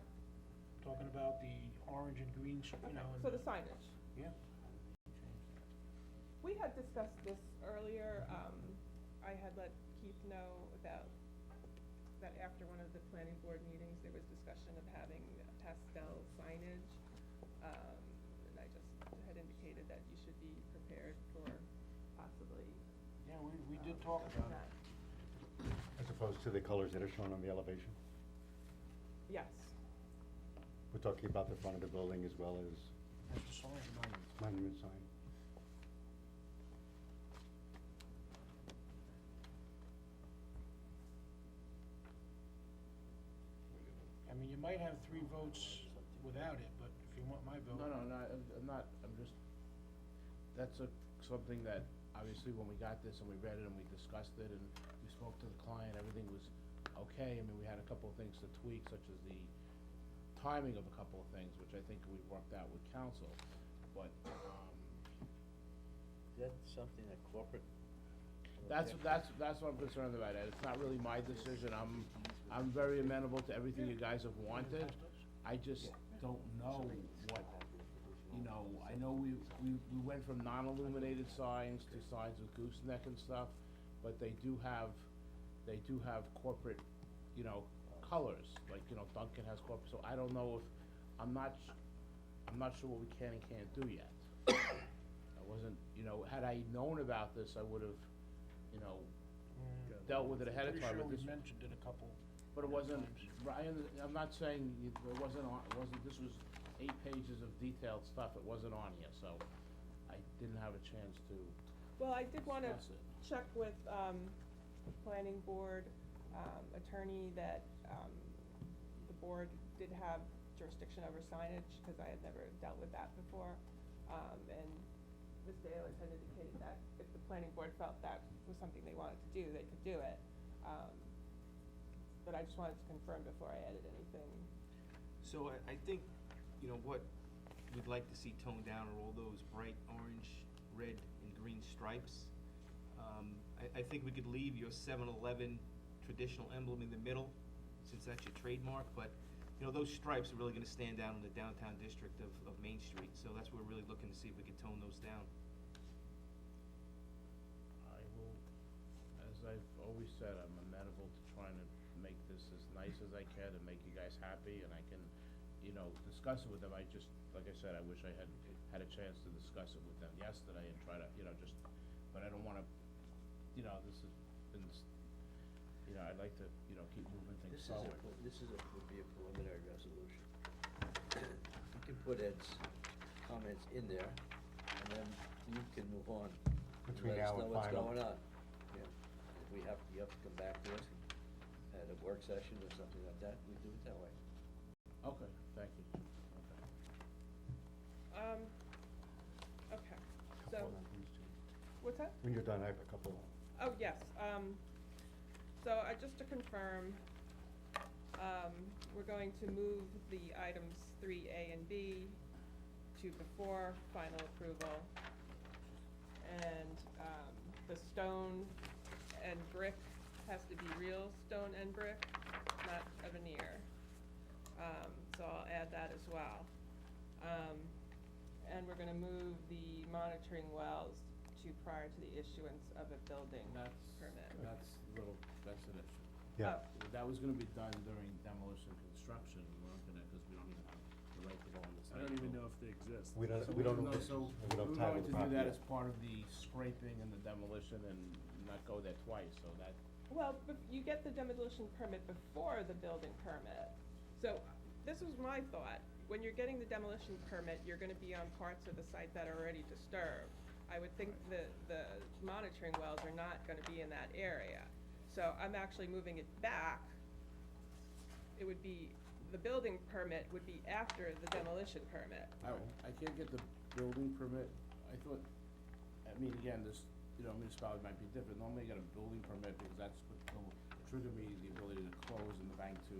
Talking about the orange and green, you Okay, know, and so the signage. yeah. We had discussed this earlier, I had let Keith know about, that after one of the planning board meetings, there was discussion of having pastel signage. And I just had indicated that you should be prepared for possibly. Yeah, we did talk about it. that. As opposed to the colors that are shown on the elevation. Yes, We're talking about the front of the building as well as That's the sign, monument sign. I mean, you might have 3 votes without it, but if you want my vote. No, I'm not, I'm just, that's something that, obviously, when we got this and we read it and we discussed it and we spoke to the client, everything was okay. I mean, we had a couple of things to tweak, such as the timing of a couple of things, which I think we worked out with council, but, Is that something that corporate? that's what I'm concerned about, Ed. It's not really my decision. I'm very amenable to everything you guys have wanted. I just don't know what, you know, I know we went from non-illuminated signs to signs with gooseneck and stuff, but they do have corporate, you know, colors, like, you know, Dunkin' has corporate, so I don't know if, I'm not sure what we can and can't do yet. I wasn't, you know, had I known about this, I would've, you know, dealt with it ahead of time, but Pretty this, sure we mentioned it a couple. but it wasn't, times. Ryan, I'm not saying it wasn't on, this was 8 pages of detailed stuff, it wasn't on here, so I didn't have a chance to well, I did wanna discuss it. check with, planning board, attorney that, the board did have jurisdiction over signage, cause I had never dealt with that before. And Ms. Ayers had indicated that if the planning board felt that was something they wanted to do, they could do it. But I just wanted to confirm before I added anything. So I think, you know, what we'd like to see toned down are all those bright orange, red, and green stripes. I think we could leave your 7-Eleven traditional emblem in the middle, since that's your trademark, but, you know, those stripes are really gonna stand out in the downtown district of Main Street, so that's what we're really looking to see if we can tone those down. I will, as I've always said, I'm amenable to trying to make this as nice as I can and make you guys happy, and I can, you know, discuss it with them. I just, like I said, I wish I had a chance to discuss it with them yesterday and try to, you know, just, but I don't wanna, you know, this has been, you know, I'd like to, you know, keep moving things forward. Would be a preliminary resolution. You can put Ed's comments in there, and then you can move on. Between Let us now know and what's final. going on. Yeah. If you have to come back to us at a work session or something like that, we do it that way. Okay, thank you. Okay. Okay, so, Couple on these two. what's that? When you're done, I have a couple. Oh, yes, so just to confirm, we're going to move the items 3A and B to before final approval. And, the stone and brick has to be real stone and brick, not a veneer. So I'll add that as well. And we're gonna move the monitoring wells to prior to the issuance of a building permit. That's an issue. Yeah. Oh. That was gonna be done during demolition construction, we weren't gonna, cause we don't even have the right to go on the site. I don't even know if they exist. We don't, So we don't know, know, so we don't we're title going the to do property that yet. as part of the scraping and the demolition and not go there twice, so that, Well, you get the demolition permit before the building permit. So, this was my thought, when you're getting the demolition permit, you're gonna be on parts of the site that are already disturbed. I would think the monitoring wells are not gonna be in that area. So I'm actually moving it back. It would be, the building permit would be after the demolition permit. I can't get the building permit, I thought, I mean, again, this, you know, municipality might be different, normally you get a building permit because that's what will trigger me the ability to close and the bank to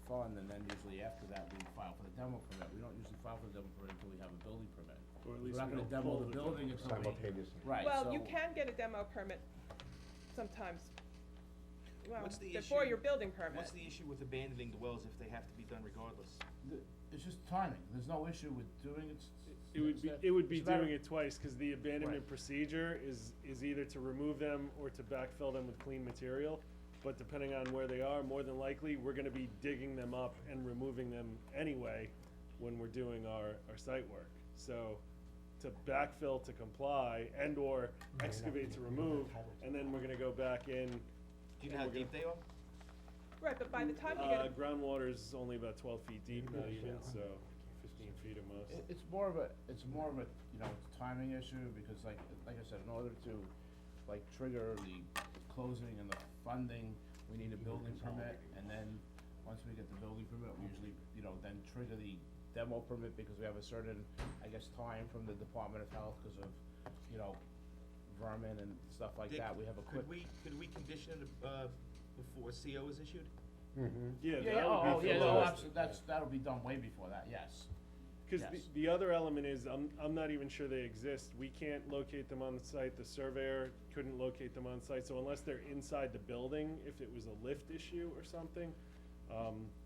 fund, and then usually after that, we file for the demo permit. We don't usually file for the demo permit until we have a building permit. Or at We're least not we gonna don't demo pull the the building building until we. Simultaneously. Right, Well, so. you can get a demo permit sometimes, well, What's the before issue- your building permit. What's the issue with abandoning the wells if they have to be done regardless? It's just timing, there's no issue with doing it. It would be it's a matter- doing it twice, cause the abandonment Right. procedure is either to remove them or to backfill them with clean material. But depending on where they are, more than likely, we're gonna be digging them up and removing them anyway when we're doing our site work. So, to backfill to comply and/or excavate to remove, and then we're gonna go back in. Do you know how deep they are? Right, but by the time you get, Groundwater's only about 12 feet deep, not even, so 15 feet at most. It's more of a, you know, it's a timing issue, because like I said, in order to, like, trigger the closing and the funding, we need a building permit, and then, once we get the building permit, we usually, you know, then trigger the demo permit, because we have a certain, I guess, time from the Department of Health, cause of, you know, vermin and stuff like Dick, that, we have a quick. Could we condition it, before CO is issued? Mm-hmm. Yeah, Yeah, that would be for no, those. that'll be done way before that, yes. Cause Yes. the other element is, I'm not even sure they exist. We can't locate them on the site, the surveyor couldn't locate them on site, so unless they're inside the building, if it was a lift issue or something, we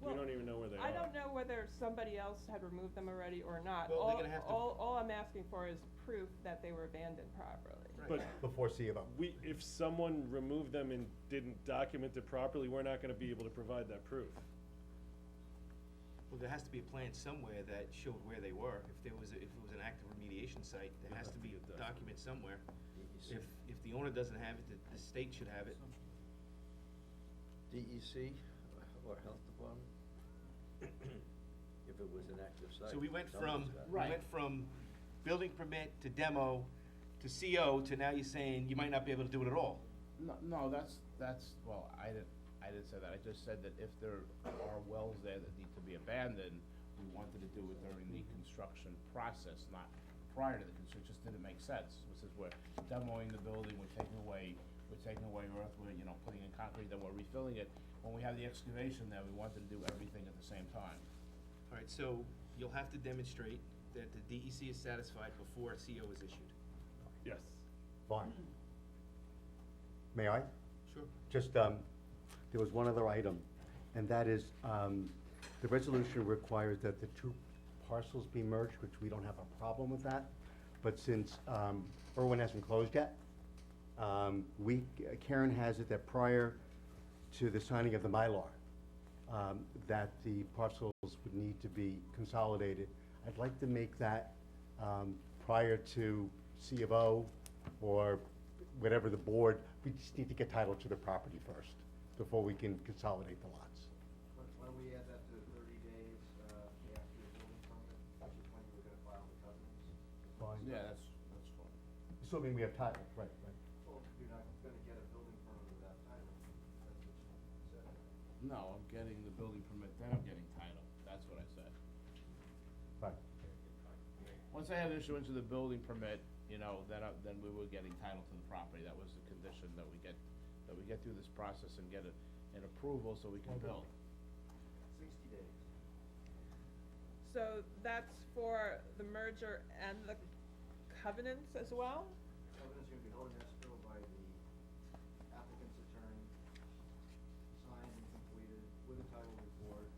Well, don't even know where they are. I don't know whether somebody else had removed them already or not. Well, they're gonna have to- All I'm asking for is proof that they were abandoned properly. But Before C of O. if someone removed them and didn't document it properly, we're not gonna be able to provide that proof. Well, there has to be a plan somewhere that showed where they were. If it was an active remediation site, there has to be a document somewhere. If the owner doesn't have it, the state should have it. DEC or Health Department? If it was an active site. So we went someone's got it. Right. from building permit to demo to CO to now you're saying you might not be able to do it at all. No, that's, well, I I didn't say that, I just said that if there are wells there that need to be abandoned, we wanted to do it during the construction process, not prior to the construction, it just didn't make sense. This is we're demoing the building, we're taking away earth, we're, you know, putting in concrete, then we're refilling it. When we have the excavation there, we wanted to do everything at the same time. All right, so you'll have to demonstrate that the DEC is satisfied before a CO is issued. Yes. Fine. May I? Sure. Just, there was one other item, and that is, the resolution requires that the two parcels be merged, which we don't have a problem with that. But since, Irwin hasn't closed yet, Karen has it that prior to the signing of the Mylar, that the parcels would need to be consolidated. I'd like to make that, prior to C of O, or whatever the board, we just need to get title to the property first, before we can consolidate the lots. Why don't we add that to 30 days after your building permit, which is when you were gonna file the covenants? Fine. Yeah, that's fine. Assuming we have title, right. Well, you're not gonna get a building permit without title, that's what you said. No, I'm getting the building permit, then I'm getting title, that's what I said. Right. Once I have issuance of the building permit, you know, then we were getting title to the property, that was the condition, that we get through this process and get an approval so we can build. 60 days. So that's for the merger and the covenants as well? Covenant's gonna be held in escrow by the applicant's attorney, signed and completed with a title report,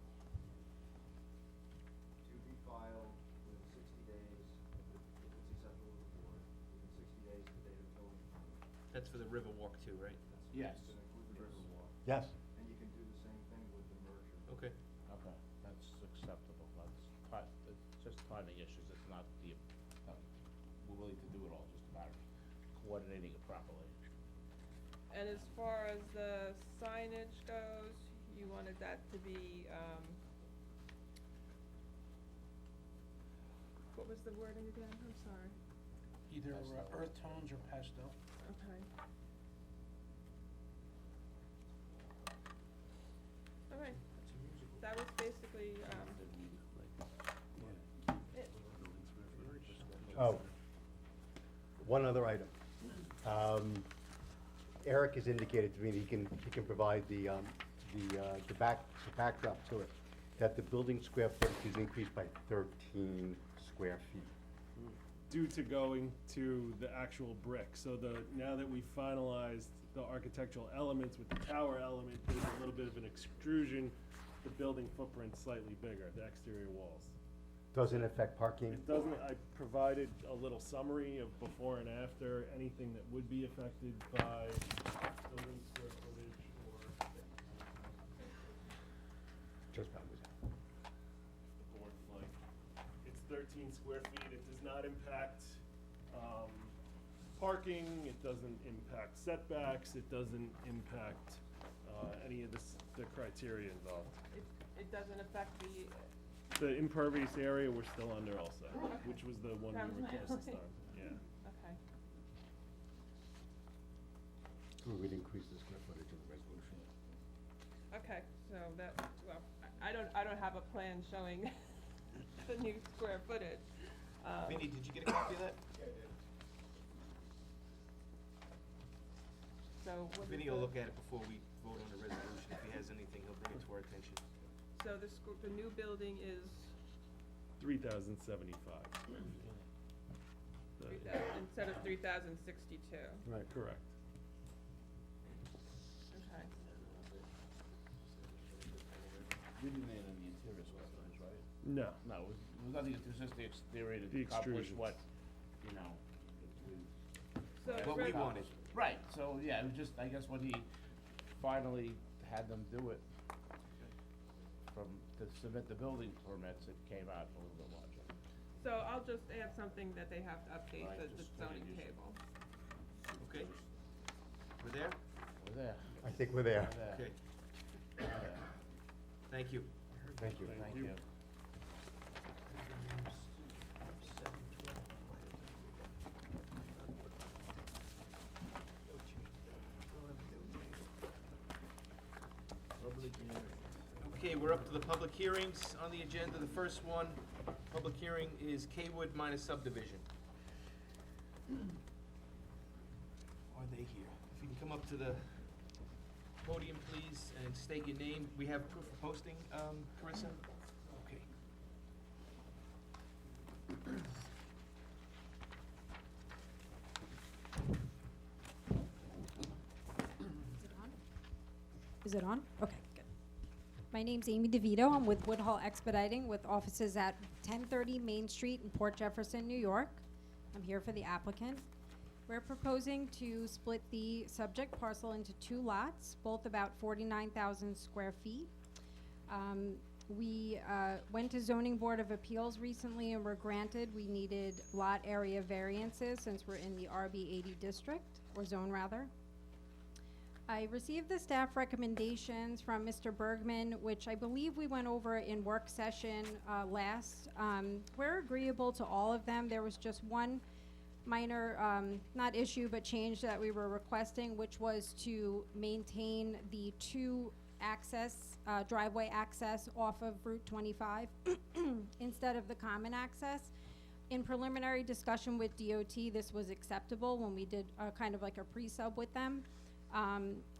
to be filed within 60 days, if it's acceptable to the board, within 60 days of the date of building permit. That's for the Riverwalk too, right? Yes. It's gonna include the Riverwalk. Yes. And you can do the same thing with the merger. Okay. Okay, that's acceptable, it's just timing issues, it's not we're willing to do it all, just a matter of coordinating it properly. And as far as the signage goes, you wanted that to be, what was the wording again? I'm sorry. Either Pastel. earth tones or pastel. Okay. All right. That was basically, it. Oh, one other item. Eric has indicated to me that he can provide the backdrop to it, that the building square footage is increased by 13 square feet. Due to going to the actual brick, so now that we finalized the architectural elements with the tower element, there's a little bit of an extrusion, the building footprint's slightly bigger, the exterior walls. Doesn't affect parking? It doesn't, I provided a little summary of before and after, anything that would be affected by building square footage or Just about was the board would like. It's 13 square feet, it does not impact, parking, it doesn't impact setbacks, it doesn't impact, any of the criteria involved. it doesn't affect the, The impervious area we're still under also, which was the one we were closest on, yeah. okay. We would increase the square footage of the resolution. Okay, so that, well, I don't have a plan showing the new square footage. Vinnie, did you get a copy of that? So what is Vinnie will the- look at it before we vote on the resolution. If he has anything, he'll bring it to our attention. So the new building is 3,075. instead of 3,062. Right. Correct. Okay. We didn't add any interior square footage, right? No. No, it was nothing, it was just the exterior to The accomplish extrusions. what, you know, So What we wanted. Right, so, yeah, it was just, I guess when he finally had them do it, to submit the building permits, it came out a little bit larger. So I'll just add something that they have to update Right, the just zoning use it. table. Okay? We're there? We're there. I think we're there. We're there. Okay. We're there. Thank you. Thank you. Okay, we're up to the public hearings on the agenda. The first one, public hearing is Kaywood minor subdivision. Are they here? If you can come up to the podium, please, and state your name. We have proof of posting, Carissa? Okay. Is it on? Okay, good. My name's Amy DeVito. I'm with Woodhull Expediting with offices at 1030 Main Street in Port Jefferson, New York. I'm here for the applicant. We're proposing to split the subject parcel into 2 lots, both about 49,000 square feet. We went to Zoning Board of Appeals recently and were granted. We needed lot area variances since we're in the RB 80 district, or zone rather. I received the staff recommendations from Mr. Bergman, which I believe we went over in work session last. We're agreeable to all of them. There was just one minor, not issue, but change that we were requesting, which was to maintain the 2 driveway access off of Route 25 instead of the common access. In preliminary discussion with DOT, this was acceptable when we did kind of like a pre-sub with them.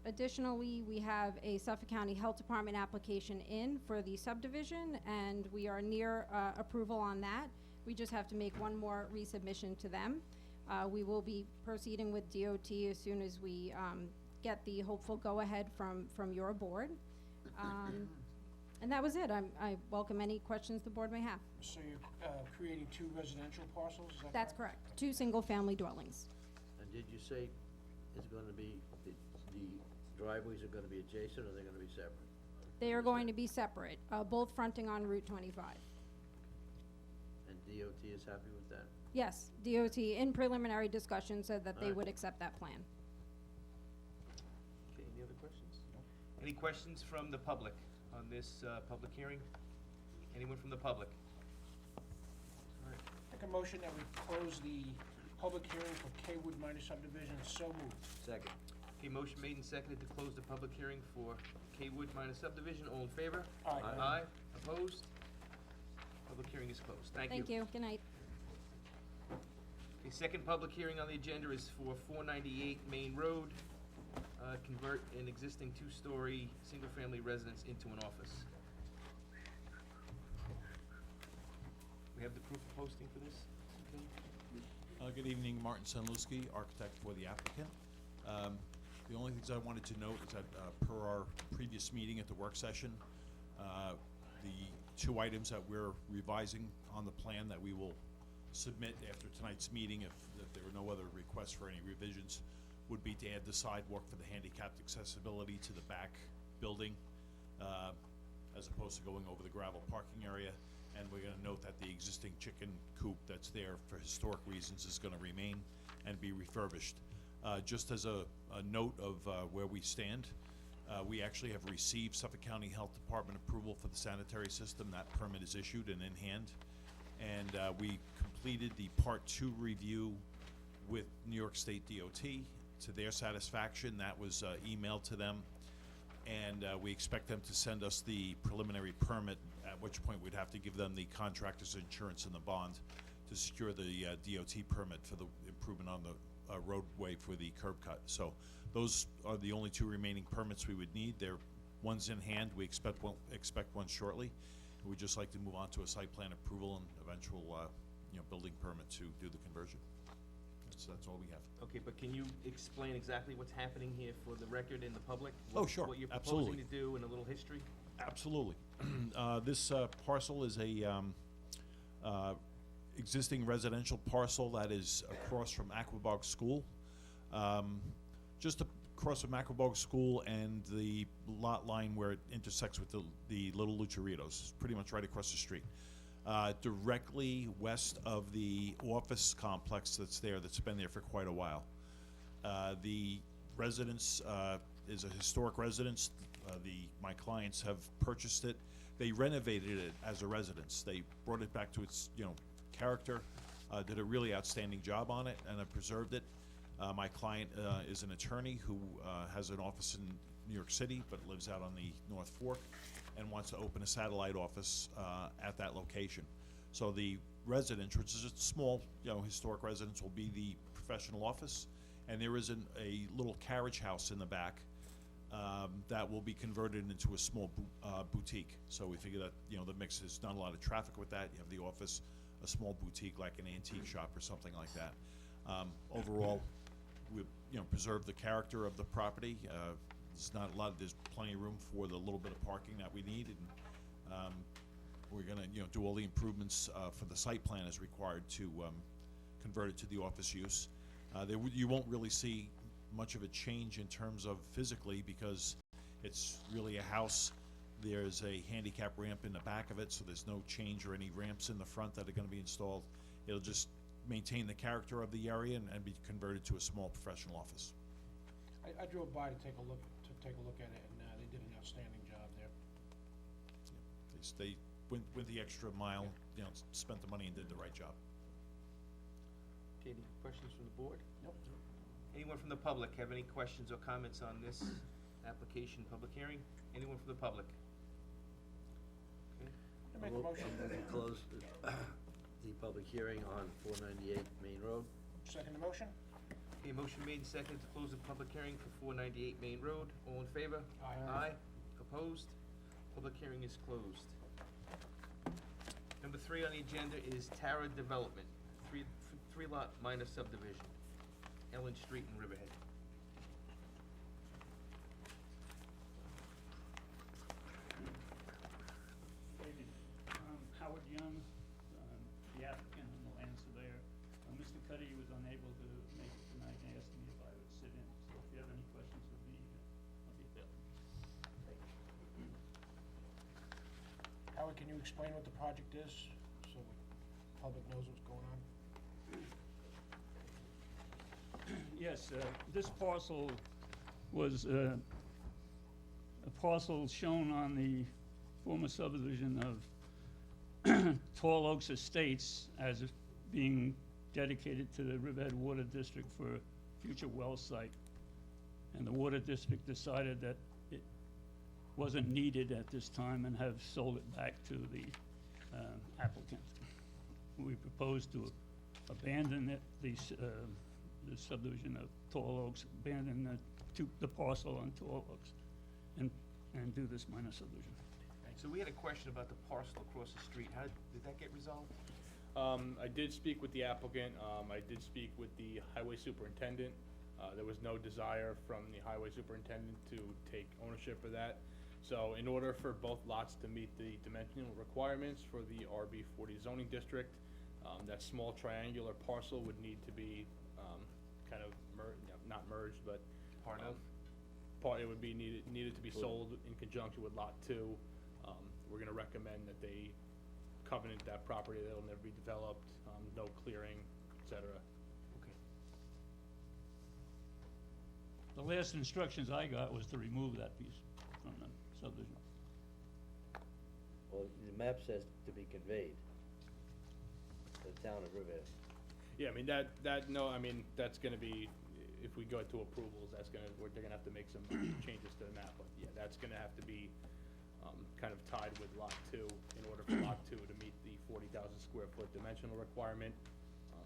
Additionally, we have a Suffolk County Health Department application in for the subdivision, and we are near approval on that. We just have to make one more resubmission to them. We will be proceeding with DOT as soon as we get the hopeful go-ahead from your board. And that was it. I welcome any questions the board may have. So you're creating 2 residential parcels, is that That's correct. 2 single-family dwellings. And did you say it's gonna be, the driveways are gonna be adjacent, or they're gonna be separate? They are going to be separate, both fronting on Route 25. And DOT is happy with that? Yes, DOT in preliminary discussion said that they Alright. would accept that plan. Okay, any other questions? Any questions from the public on this public hearing? Anyone from the public? All right. Make a motion that we close the public hearing for Kaywood minor subdivision. So moved. Second. Okay, motion made and seconded to close the public hearing for Kaywood minor subdivision. All in favor? Aye. Aye. Opposed? Public hearing is closed. Thank you. Thank you. Good night. The second public hearing on the agenda is for 498 Main Road, convert an existing 2-story, single-family residence into an office. We have the proof of posting for this? Okay. Good evening, Martin Senlewski, architect for the applicant. The only things I wanted to note is that per our previous meeting at the work session, the 2 items that we're revising on the plan that we will submit after tonight's meeting, if there were no other requests for any revisions, would be to add the sidewalk for the handicapped accessibility to the back building, as opposed to going over the gravel parking area. And we're gonna note that the existing chicken coop that's there for historic reasons is gonna remain and be refurbished. Just as a note of where we stand, we actually have received Suffolk County Health Department approval for the sanitary system. That permit is issued and in hand. And we completed the Part 2 review with New York State DOT to their satisfaction. That was emailed to them. And we expect them to send us the preliminary permit, at which point we'd have to give them the contractor's insurance and the bond to secure the DOT permit for the improvement on the roadway for the curb cut. So those are the only 2 remaining permits we would need. One's in hand. We expect one shortly. We'd just like to move on to a site plan approval and eventual building permit to do the conversion. That's all we have. Okay, but can you explain exactly what's happening here for the record and the public? Oh, sure, What you're absolutely. proposing to do and a little history? Absolutely. This parcel is a existing residential parcel that is across from Aquabog School. Just across from Aquabog School and the lot line where it intersects with the Little Lucharitos, pretty much right across the street. Directly west of the office complex that's there, that's been there for quite a while. The residence is a historic residence. My clients have purchased it. They renovated it as a residence. They brought it back to its character, did a really outstanding job on it, and have preserved it. My client is an attorney who has an office in New York City but lives out on the North Fork, and wants to open a satellite office at that location. So the residence, which is a small, historic residence, will be the professional office, and there is a little carriage house in the back that will be converted into a small boutique. So we figure that, the mix is not a lot of traffic with that. You have the office, a small boutique like an antique shop or something like that. Overall, we, preserve the character of the property. There's plenty of room for the little bit of parking that we need, and we're gonna, do all the improvements for the site plan as required to convert it to the office use. You won't really see much of a change in terms of physically, because it's really a house. There's a handicap ramp in the back of it, so there's no change or any ramps in the front that are gonna be installed. It'll just maintain the character of the area and be converted to a small professional office. I drove by to take a look at it, and they did an outstanding job there. They went the extra mile, spent the money and did the right job. Okay, any questions from the board? Nope. Anyone from the public have any questions or comments on this application, public hearing? Anyone from the public? Okay. I make a motion. Close the public hearing on 498 Main Road. Second the motion? Okay, motion made and seconded to close the public hearing for 498 Main Road. All in favor? Aye. Aye. Opposed? Public hearing is closed. Number 3 on the agenda is Tara Development, three-lot minor subdivision, Ellen Street in Riverhead. Howard Young, the applicant and the land surveyor. Mr. Cuddy was unable to make it tonight and asked me if I would sit in. So if you have any questions of me, I'll be available. Howard, can you explain what the project is, so the public knows what's going on? Yes, this parcel was a parcel shown on the former subdivision of Tall Oaks Estates as being dedicated to the Riverhead Water District for a future well site. And the Water District decided that it wasn't needed at this time and have sold it back to the applicant. We propose to abandon it, the subdivision of Tall Oaks, abandon the parcel on Tall Oaks and do this minor subdivision. So we had a question about the parcel across the street. How did that get resolved? I did speak with the applicant. I did speak with the highway superintendent. There was no desire from the highway superintendent to take ownership of that. So in order for both lots to meet the dimensional requirements for the RB 40 zoning district, that small triangular parcel would need to be kind of not merged, but it would be needed to be sold in conjunction with lot 2. We're gonna recommend that they covenant that property, that it'll never be developed, no clearing, et cetera. Okay. The last instructions I got was to remove that piece from the subdivision. Well, the map says to be conveyed to the town of Riverhead. Yeah, I mean, that's gonna be, if we go to approvals, they're gonna have to make some changes to the map, but yeah, that's gonna have to be kind of tied with lot 2 in order for lot 2 to meet the 40,000 square foot dimensional requirement.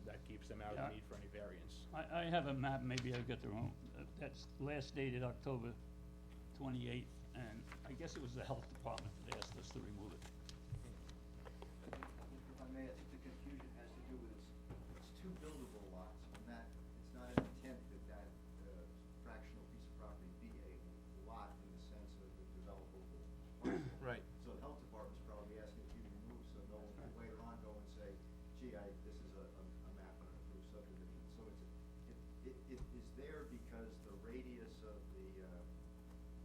That keeps them out of the need for any variance. I have a map, maybe I've got the wrong, that's last dated October 28th, and I guess it was the health department that asked us to remove it. If I may, I think the confusion has to do with it's 2 buildable lots, and that, it's not an intent that fractional piece of property be a lot in the sense of the developable parcel. Right. So the health department's probably asking if you remove, so no one can later on go and say, gee, this is a map on an approved subdivision. So it is there because the radius of the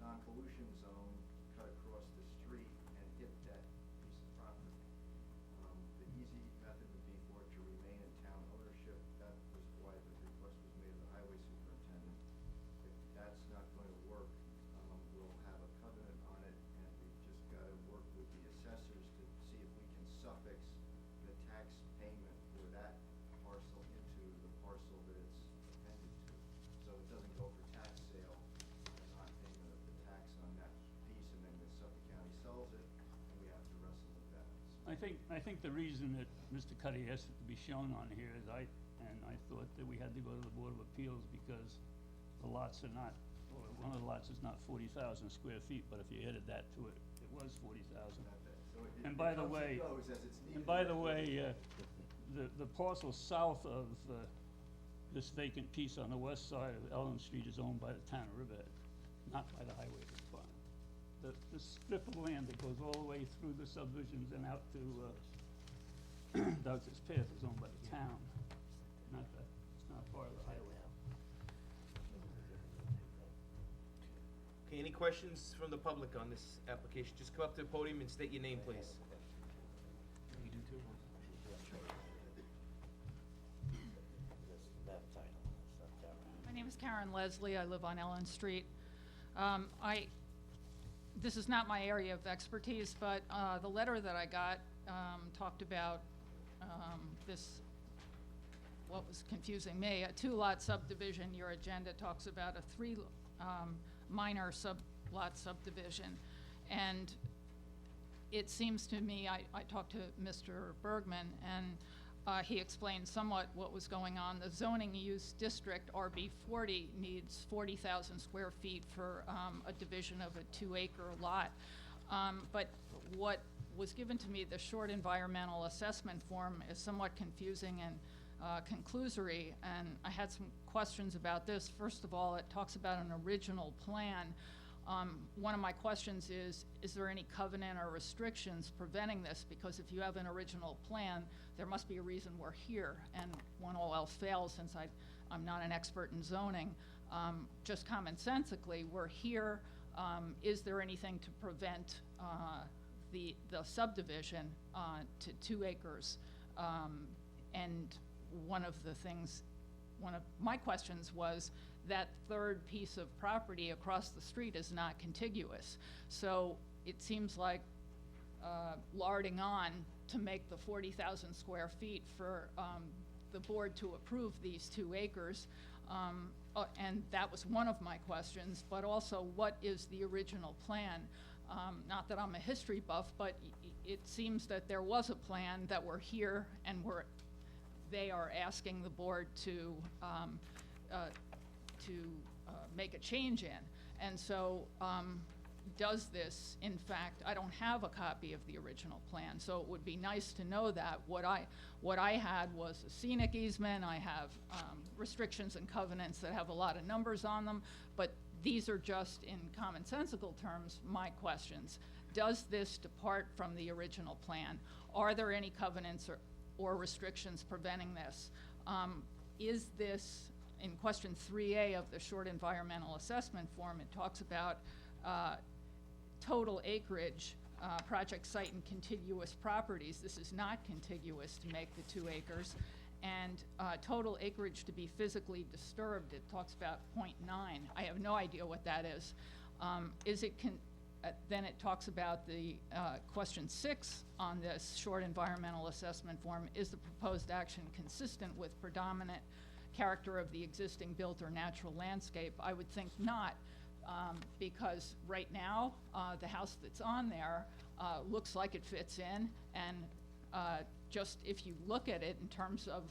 non-pollution zone cut across the street and hit that piece of property. The easy method would be for it to remain in town ownership. That was why the request was made of the highway superintendent. If that's not going to work, we'll have a covenant on it, and we've just got to work with the assessors to see if we can suffix the tax payment for that parcel into the parcel that it's appended to. So it doesn't go for tax sale, non-payment of the tax on that piece, and then the Suffolk County sells it, I think the reason that Mr. Cuddy asked it to be shown on here is I thought that we had to go to the Board of Appeals because the lots are not, or one of the lots is not 40,000 square feet, but if you added that to it, it was 40,000. And by the way, the parcel south of this vacant piece on the west side of Elm Street is owned by the town of Riverhead, not by the highway department. The strip of land that goes all the way through the subdivisions and out to Douglas Path is owned by the town, it's not part of the highway. Okay, any questions from the public on this application? Just come up to the podium and state your name, please. You do too? My name is Karen Leslie. I live on Ellen Street. This is not my area of expertise, but the letter that I got talked about this, what was confusing me, a 2-lot subdivision. Your agenda talks about a 3 minor lot subdivision. And it seems to me, I talked to Mr. Bergman, and he explained somewhat what was going on. The zoning use district, RB40, needs 40,000 square feet for a division of a 2-acre lot. But what was given to me, the short environmental assessment form, is somewhat confusing and conclusory, and I had some questions about this. First of all, it talks about an original plan. One of my questions is there any covenant or restrictions preventing this? Because if you have an original plan, there must be a reason we're here. And when all else fails, since I'm not an expert in zoning, just commonsensically, we're here. Is there anything to prevent the subdivision to 2 acres? And one of my questions was that third piece of property across the street is not contiguous. So it seems like larding on to make the 40,000 square feet for the board to approve these 2 acres. And that was one of my questions, but also what is the original plan? Not that I'm a history buff, but it seems that there was a plan that we're here and they are asking the board to make a change in. And so does this, in fact, I don't have a copy of the original plan, so it would be nice to know that. What I had was a scenic easement. I have restrictions and covenants that have a lot of numbers on them, but these are just, in commonsensical terms, my questions. Does this depart from the original plan? Are there any covenants or restrictions preventing this? Is this, in question 3A of the short environmental assessment form, it talks about total acreage, project site and contiguous properties. This is not contiguous to make the 2 acres. And total acreage to be physically disturbed, it talks about 0.9. I have no idea what that is. Then it talks about the question 6 on this short environmental assessment form. Is the proposed action consistent with predominant character of the existing built or natural landscape? I would think not, because right now the house that's on there looks like it fits in, and just if you look at it in terms of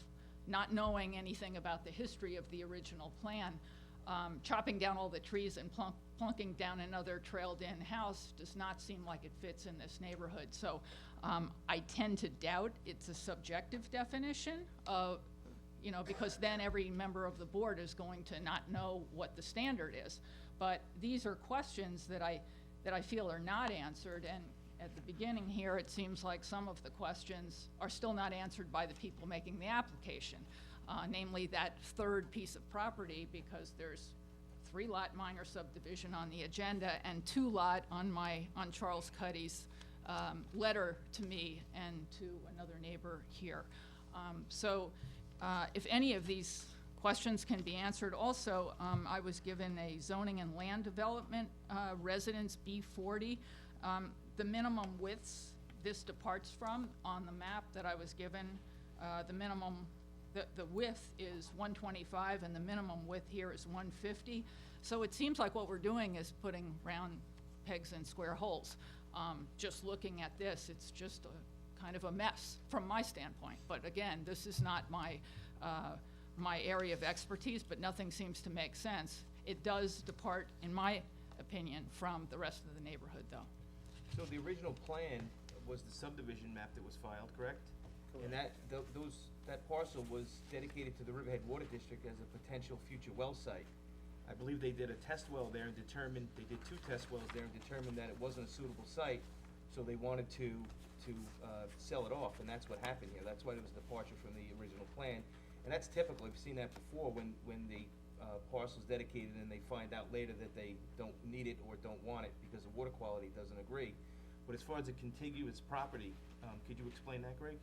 not knowing anything about the history of the original plan, chopping down all the trees and plunking down another trailed-in house does not seem like it fits in this neighborhood. So I tend to doubt it's a subjective definition of, because then every member of the board is going to not know what the standard is. But these are questions that I feel are not answered, and at the beginning here, it seems like some of the questions are still not answered by the people making the application, namely that third piece of property, because there's 3-lot minor subdivision on the agenda and 2-lot on Charles Cuddy's letter to me and to another neighbor here. So if any of these questions can be answered. Also, I was given a zoning and land development residence B40. The minimum widths this departs from on the map that I was given, the width is 125 and the minimum width here is 150. So it seems like what we're doing is putting round pegs in square holes. Just looking at this, it's just a kind of a mess from my standpoint. But again, this is not my, my area of expertise, but nothing seems to make sense. It does depart, in my opinion, from the rest of the neighborhood, though. So the original plan was the subdivision map that was filed, correct? And that, that parcel was dedicated to the Riverhead Water District as a potential future well site. I believe they did a test well there and determined, they did 2 test wells there and determined that it wasn't a suitable site, so they wanted to sell it off, and that's what happened here. That's why there was a departure from the original plan. And that's typical, I've seen that before, when the parcel's dedicated and they find out later that they don't need it or don't want it because the water quality doesn't agree. But as far as a contiguous property, could you explain that, Greg?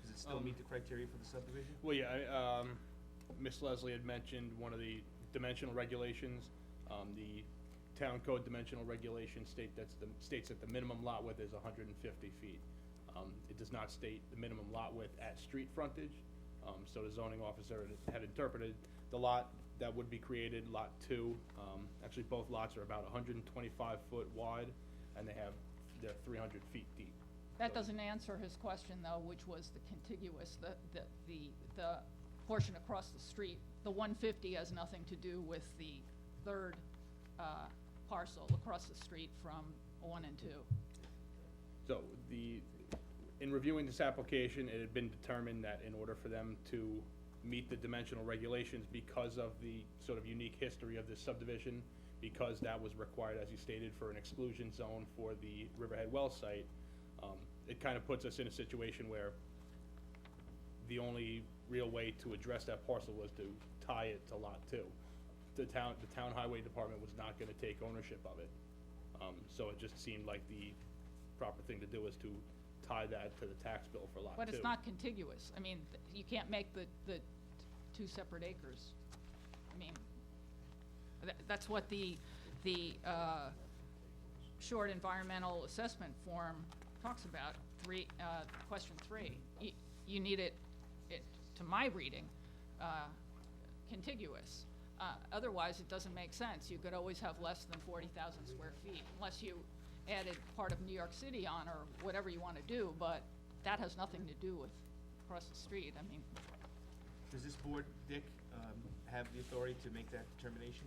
Does it still meet the criteria for the subdivision? Well, yeah, Ms. Leslie had mentioned one of the dimensional regulations. The town code dimensional regulation states that the minimum lot width is 150 feet. It does not state the minimum lot width at street frontage. So the zoning officer had interpreted the lot that would be created, lot 2. Actually, both lots are about 125 foot wide, and they're 300 feet deep. That doesn't answer his question, though, which was the contiguous, the portion across the street. The 150 has nothing to do with the third parcel across the street from 1 and 2. So in reviewing this application, it had been determined that in order for them to meet the dimensional regulations, because of the sort of unique history of this subdivision, because that was required, as you stated, for an exclusion zone for the Riverhead well site, it kind of puts us in a situation where the only real way to address that parcel was to tie it to lot 2. The town highway department was not gonna take ownership of it. So it just seemed like the proper thing to do is to tie that to the tax bill for lot 2. But it's not contiguous. I mean, you can't make the 2 separate acres. I mean, that's what the short environmental assessment form talks about, question 3. You need it, to my reading, contiguous. Otherwise, it doesn't make sense. You could always have less than 40,000 square feet, unless you added part of New York City on, or whatever you want to do, but that has nothing to do with across the street. I mean, Does this board, Dick, have the authority to make that determination?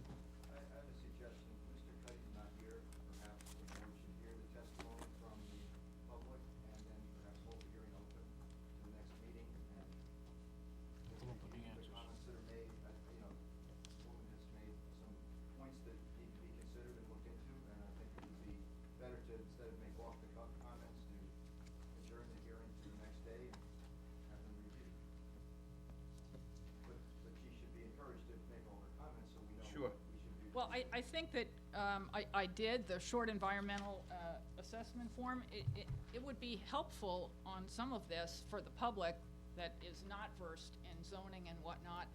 I have a suggestion. Mr. Cuddy's not here. Perhaps the board should hear the testimony from the public and then perhaps hold the hearing open to the next meeting and the comments that are made. You know, the woman has made some points that need to be considered and looked into, and I think it would be better to, instead of make off-the-cuff comments, to adjourn the hearing to the next day and have them reviewed. But she should be encouraged to make all her comments so we know Sure. what we should do. well, I think that I did the short environmental assessment form. It would be helpful on some of this for the public that is not versed in zoning and whatnot,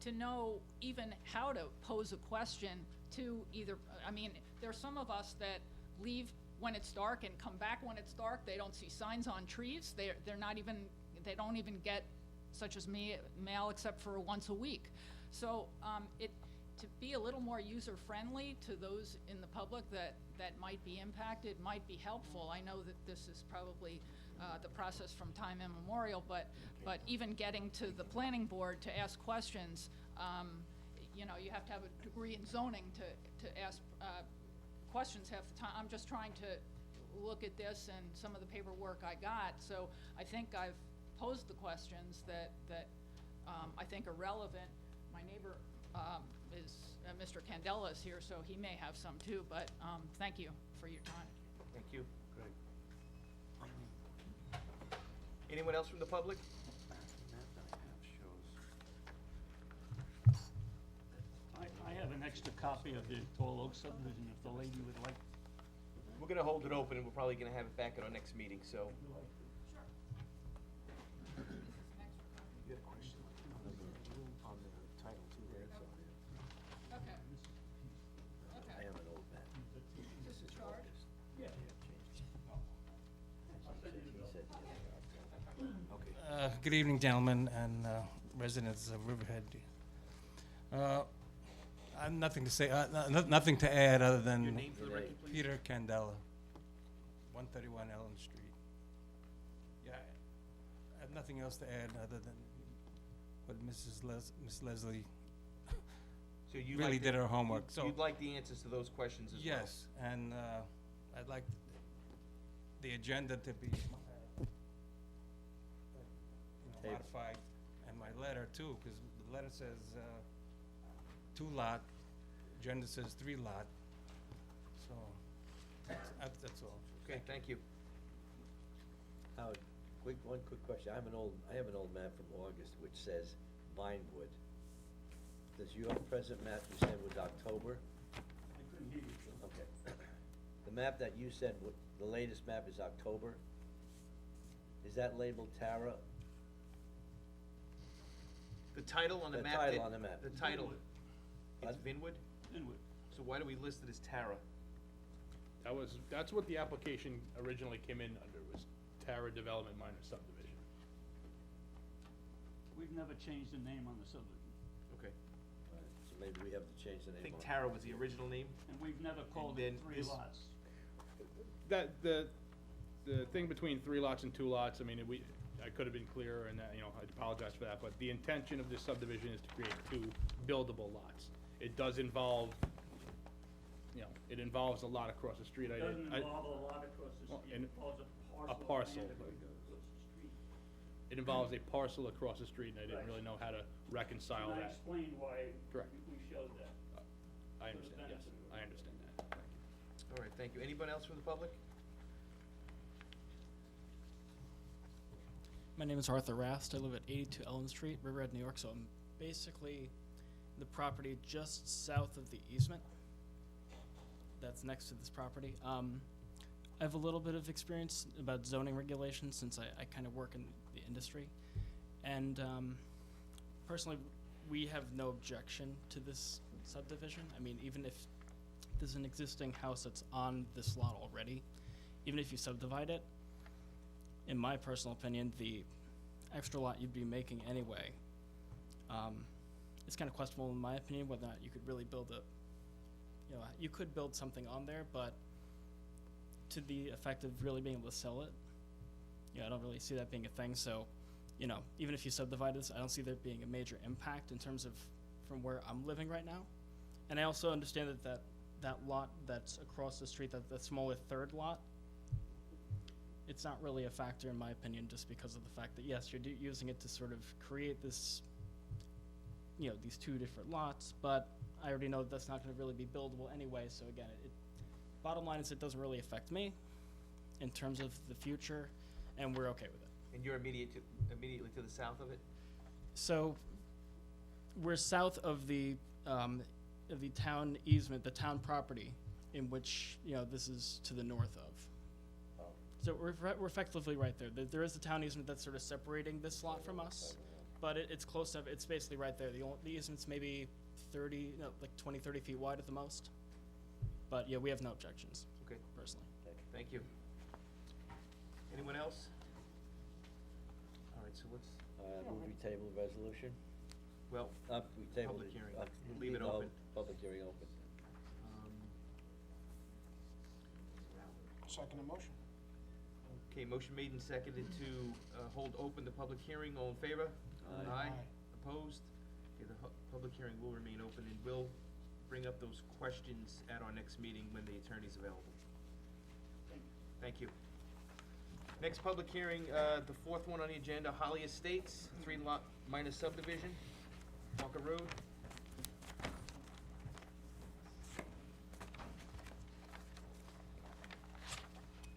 to know even how to pose a question to either, I mean, there's some of us that leave when it's dark and come back when it's dark. They don't see signs on trees. They're not even, they don't even get, such as me, mail except for once a week. So to be a little more user-friendly to those in the public that might be impacted might be helpful. I know that this is probably the process from time immemorial, but even getting to the planning board to ask questions, you know, you have to have a degree in zoning to ask questions half the time. I'm just trying to look at this and some of the paperwork I got, so I think I've posed the questions that I think are relevant. My neighbor is, Mr. Candela is here, so he may have some too, but thank you for your time. Thank you. Anyone else from the public? I have an extra copy of the Tall Oak subdivision if the lady would like. We're gonna hold it open, and we're probably gonna have it back at our next meeting, so. You had a question on the title too, right? Okay. I have an old map. This is charged? Yeah. Okay. Good evening, gentlemen and residents of Riverhead. I have nothing to say, nothing to add other than Your name for the record, please? Peter Candela, 131 Ellen Street. Yeah, nothing else to add other than what Miss Leslie So you really like did the- her homework, you- so. You'd like the answers to those questions as well? Yes, and I'd like the agenda to be Table. modified, and my letter too, because the letter says 2-lot, agenda says 3-lot, so that's all. Okay, thank you. Howard, one quick question. I have an old map from August which says Vinewood. Does your present map you said was October? I couldn't hear you, Phil. Okay. The map that you said, the latest map is October? Is that labeled Tara? The title on the The map. title that- on the map. The title. It's Pardon? Vinwood? Inwood. So why do we list it as Tara? That's what the application originally came in under, was Tara Development Minor Subdivision. We've never changed the name on the subdivision, Okay. So maybe we have to change the I name think on it. Tara was the original name. and we've never called then it 3 this- lots. That, the thing between 3 lots and 2 lots, I mean, I could have been clearer, and that, I apologize for that, but the intention of this subdivision is to create 2 buildable lots. It does involve, it involves a lot across the street. It doesn't involve a lot across the Well, street, and it involves a a parcel parcel. of land across the street. It involves a parcel across the street, and I didn't really know how to reconcile And I that. explained why Correct. we showed that. I for the understand, yes, benefit of I understand that. Thank you. All right, thank you. Anybody else from the public? My name is Arthur Rast. I live at 82 Elm Street, Riverhead, New York. So I'm basically the property just south of the easement that's next to this property. I have a little bit of experience about zoning regulations since I kind of work in the industry. And personally, we have no objection to this subdivision. I mean, even if there's an existing house that's on this lot already, even if you subdivide it, in my personal opinion, the extra lot you'd be making anyway, it's kind of questionable in my opinion whether or not you could really build you could build something on there, but to the effect of really being able to sell it, I don't really see that being a thing. So, even if you subdivide this, I don't see there being a major impact in terms of from where I'm living right now. And I also understand that lot that's across the street, that smaller third lot, it's not really a factor in my opinion, just because of the fact that yes, you're using it to sort of create this, these 2 different lots, but I already know that's not going to really be buildable anyway. So again, bottom line is it doesn't really affect me in terms of the future, and we're okay with it. And you're immediately to the south of it? So we're south of the town easement, the town property, in which this is to the north of. So we're effectively right there. There is a town easement that's sort of separating this lot from us, but it's close enough. It's basically right there. The easement's maybe 20, 30 feet wide at the most. But yeah, we have no objections. Okay. Personally. Thank you. Anyone else? All right, so let's, Move we table the resolution? well, We table public it. hearing. We'll leave it open. Public hearing open. Second motion. Okay, motion made and seconded to hold open the public hearing. All in favor? Aye. Opposed? Okay, the public hearing will remain open, and we'll bring up those questions at our next meeting when the attorney's available. Thank you. Next public hearing, the 4th one on the agenda, Holly Estates, 3-lot minor subdivision, Walker Road.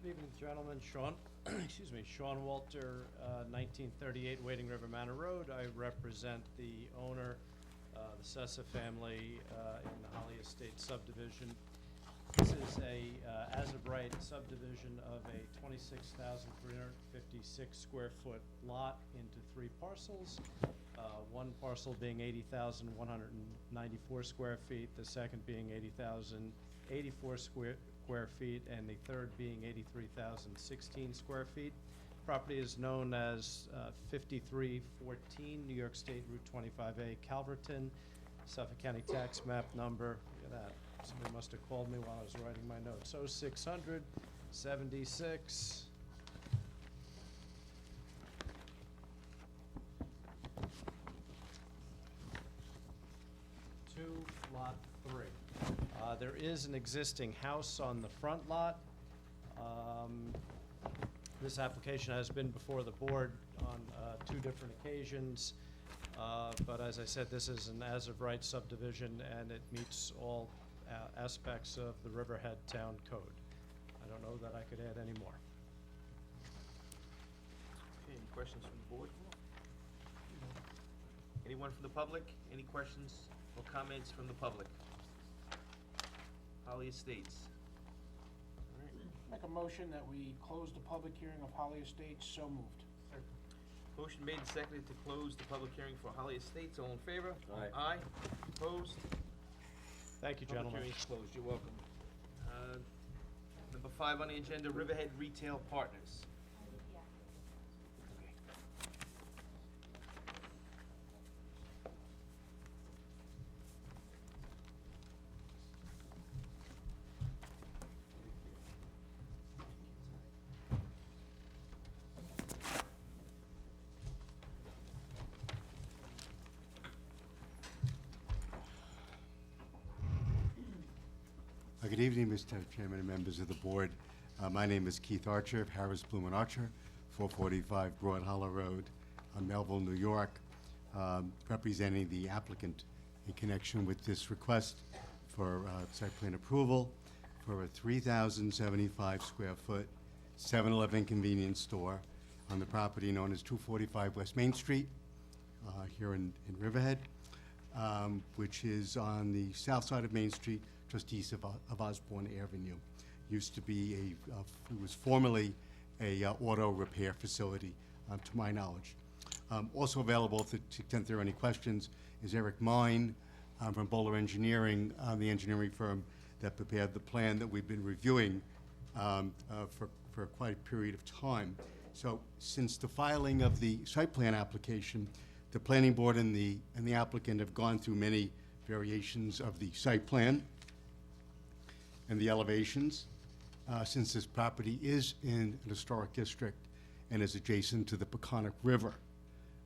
Good evening, gentlemen. Sean, excuse me, Sean Walter, 1938 Wading River Manor Road. I represent the owner, the Sessa family, in the Holly Estate subdivision. This is a as-of-right subdivision of a 26,356 square foot lot into 3 parcels. One parcel being 80,194 square feet, the second being 80,084 square feet, and the third being 83,016 square feet. Property is known as 5314 New York State Route 25A, Calverton, Suffolk County Tax Map Number. Look at that. Somebody must have called me while I was writing my notes. 0600 76. Lot 3. There is an existing house on the front lot. This application has been before the board on 2 different occasions, but as I said, this is an as-of-right subdivision, and it meets all aspects of the Riverhead Town Code. I don't know that I could add any more. Okay, any questions from the board? Anyone from the public? Any questions or comments from the public? Holly Estates. All right. Make a motion that we close the public hearing of Holly Estates, so moved. Motion made and seconded to close the public hearing for Holly Estates. All in favor? Aye. Aye. Opposed? Thank you, gentlemen. Public hearing is closed. You're welcome. Number 5 on the agenda, Riverhead Retail Partners. Good evening, Mr. Chairman and members of the board. My name is Keith Archer of Harris, Bloom and Archer, 445 Broad Hollow Road, Melville, New York, representing the applicant in connection with this request for site plan approval for a 3,075 square foot 7-Eleven convenience store on the property known as 245 West Main Street here in Riverhead, which is on the south side of Main Street, just east of Osborne Avenue. Used to be it was formerly a auto repair facility, to my knowledge. Also available, to the extent there are any questions, is Eric Mine from Bowler Engineering, the engineering firm that prepared the plan that we've been reviewing for quite a period of time. So since the filing of the site plan application, the planning board and the applicant have gone through many variations of the site plan and the elevations. Since this property is in an historic district and is adjacent to the Peconic River,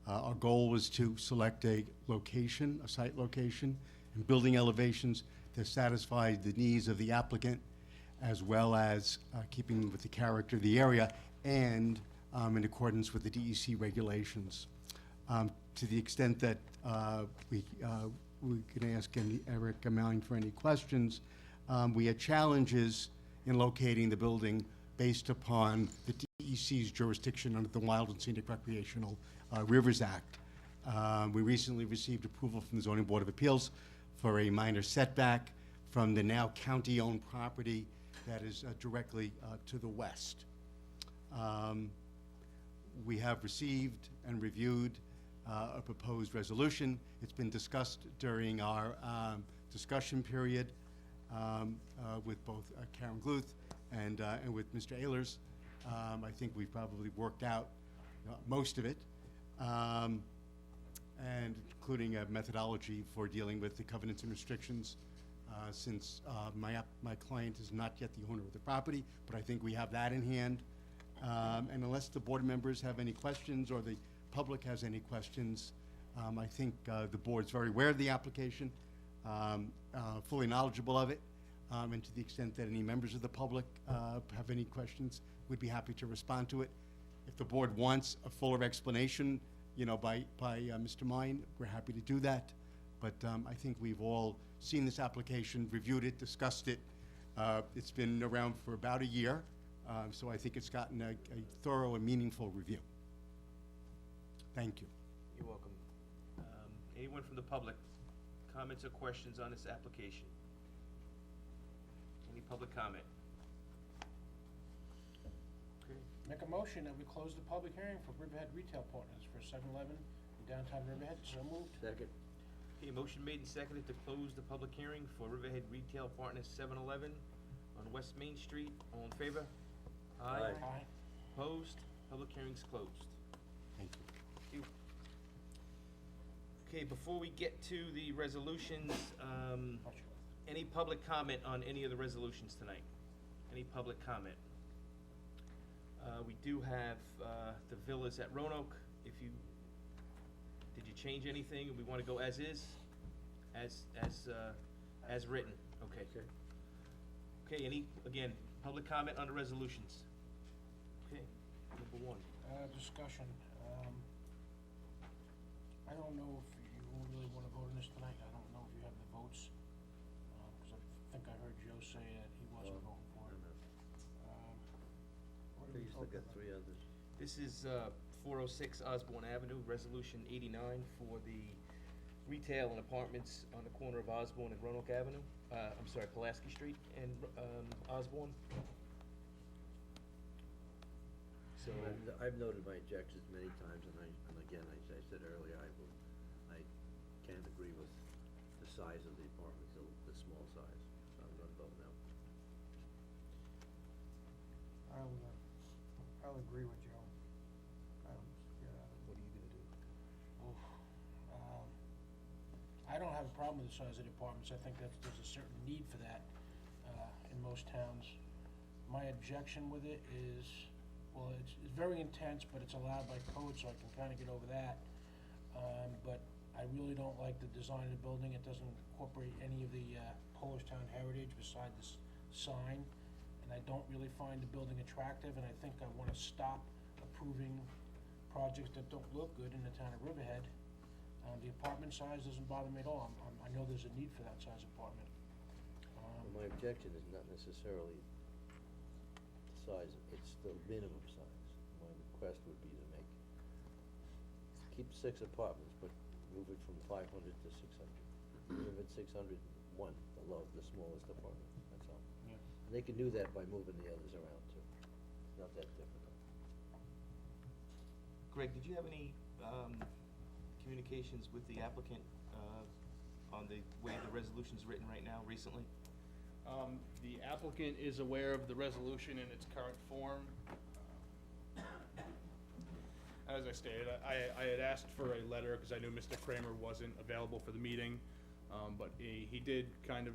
our goal was to select a location, a site location, and building elevations that satisfy the needs of the applicant, as well as keeping with the character of the area and in accordance with the DEC regulations. To the extent that we can ask Eric Mine for any questions, we had challenges in locating the building based upon the DEC's jurisdiction under the Wild and Scenic Recreational Rivers Act. We recently received approval from the Zoning Board of Appeals for a minor setback from the now county-owned property that is directly to the west. We have received and reviewed a proposed resolution. It's been discussed during our discussion period with both Karen Gluth and with Mr. Ehlers. I think we've probably worked out most of it, and including a methodology for dealing with the covenants and restrictions, since my client is not yet the owner of the property, but I think we have that in hand. And unless the board members have any questions or the public has any questions, I think the board's very aware of the application, fully knowledgeable of it, and to the extent that any members of the public have any questions, we'd be happy to respond to it. If the board wants a fuller explanation, by Mr. Mine, we're happy to do that. But I think we've all seen this application, reviewed it, discussed it. It's been around for about a year, so I think it's gotten a thorough and meaningful review. Thank you. You're welcome. Anyone from the public, comments or questions on this application? Any public comment? Okay. Make a motion that we close the public hearing for Riverhead Retail Partners for 7-Eleven in downtown Riverhead, so moved. Second. Okay, motion made and seconded to close the public hearing for Riverhead Retail Partners 7-Eleven on West Main Street. All in favor? Aye. Aye. Opposed? Public hearing's closed. Thank you. Thank you. Okay, before we get to the resolutions, any public comment on any of the resolutions tonight? Any public comment? We do have the villas at Roanoke. Did you change anything? We want to go as is? As As written, okay. Okay, any, again, public comment on the resolutions? Okay, number one. Discussion. I don't know if you really want to vote on this tonight. I don't know if you have the votes, because I think I heard Joe say that he wasn't voting for it. What are we They still voting got on? 3 others. This is 406 Osborne Avenue, Resolution 89 for the retail and apartments on the corner of Osborne and Roanoke Avenue. I'm sorry, Pulaski Street and Osborne. So, I've noted my objections many times, and again, as I said earlier, I can't agree with the size of the apartments, the small size, so I'm gonna vote no. I'll agree with Joe. what are you gonna do? I don't have a problem with the size of the apartments. I think there's a certain need for that in most towns. My objection with it is, well, it's very intense, but it's allowed by code, so I can kind of get over that. But I really don't like the design of the building. It doesn't incorporate any of the Polish Town heritage beside this sign. And I don't really find the building attractive, and I think I want to stop approving projects that don't look good in the town of Riverhead. The apartment size doesn't bother me at all. I know there's a need for that size apartment. Well, my objection is not necessarily the size, it's the minimum size. My request would be to keep 6 apartments, but move it from 500 to 600. Move it 601, the smallest apartment, that's all. Yeah. And they can do that by moving the others around too. It's not that difficult. Greg, did you have any communications with the applicant on the way the resolution's written right now, recently? The applicant is aware of the resolution in its current form. As I stated, I had asked for a letter because I knew Mr. Kramer wasn't available for the meeting, but he did kind of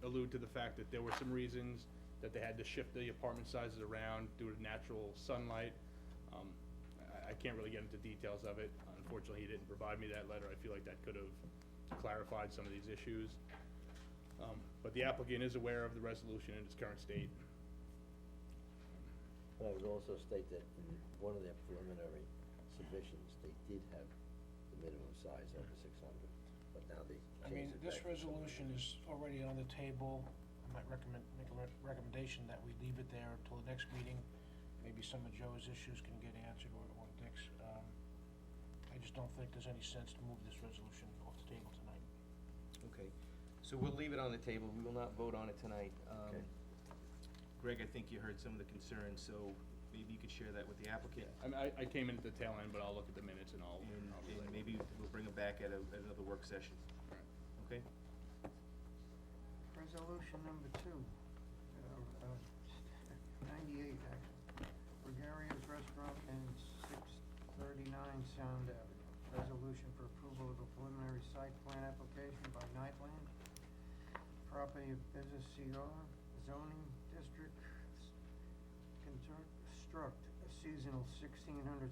allude to the fact that there were some reasons that they had to shift the apartment sizes around due to natural sunlight. I can't really get into details of it. Unfortunately, he didn't provide me that letter. I feel like that could have clarified some of these issues. But the applicant is aware of the resolution in its current state. But I would also state that in one of their preliminary submissions, they did have the minimum size of 600, but now they I mean, changed it this back to resolution is already on the table. I might make a recommendation that we leave it there until the next meeting. Maybe some of Joe's issues can get answered, or Dick's. I just don't think there's any sense to move this resolution off the table tonight. Okay, so we'll leave it on the table. We will not vote on it tonight. Okay. Greg, I think you heard some of the concerns, so maybe you could share that with the applicant. I came in at the tail end, but I'll look at the minutes and I'll And relay. maybe we'll bring them back at another work session. Right. Okay? Resolution number 2, 98 actually. Gregarious Restaurant and 639 Sound Avenue. Resolution for approval of a preliminary site plan application by Nightland. Property of Business CR, zoning district, construct a seasonal 1,600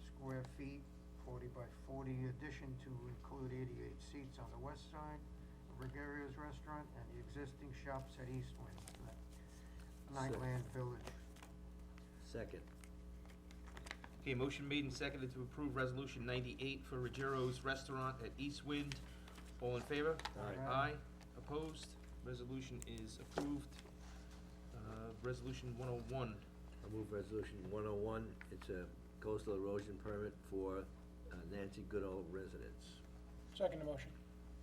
square feet, 40 by 40 addition to include 88 seats on the west side of Gregarious Restaurant and the existing shops at East Wind, Nightland Village. Second. Okay, motion made and seconded to approve resolution 98 for Ruggiero's Restaurant at East Wind. All in favor? Aye. Aye. Opposed? Resolution is approved. Resolution 101. I move resolution 101, it's a coastal erosion permit for Nancy Goodall residence. Second motion.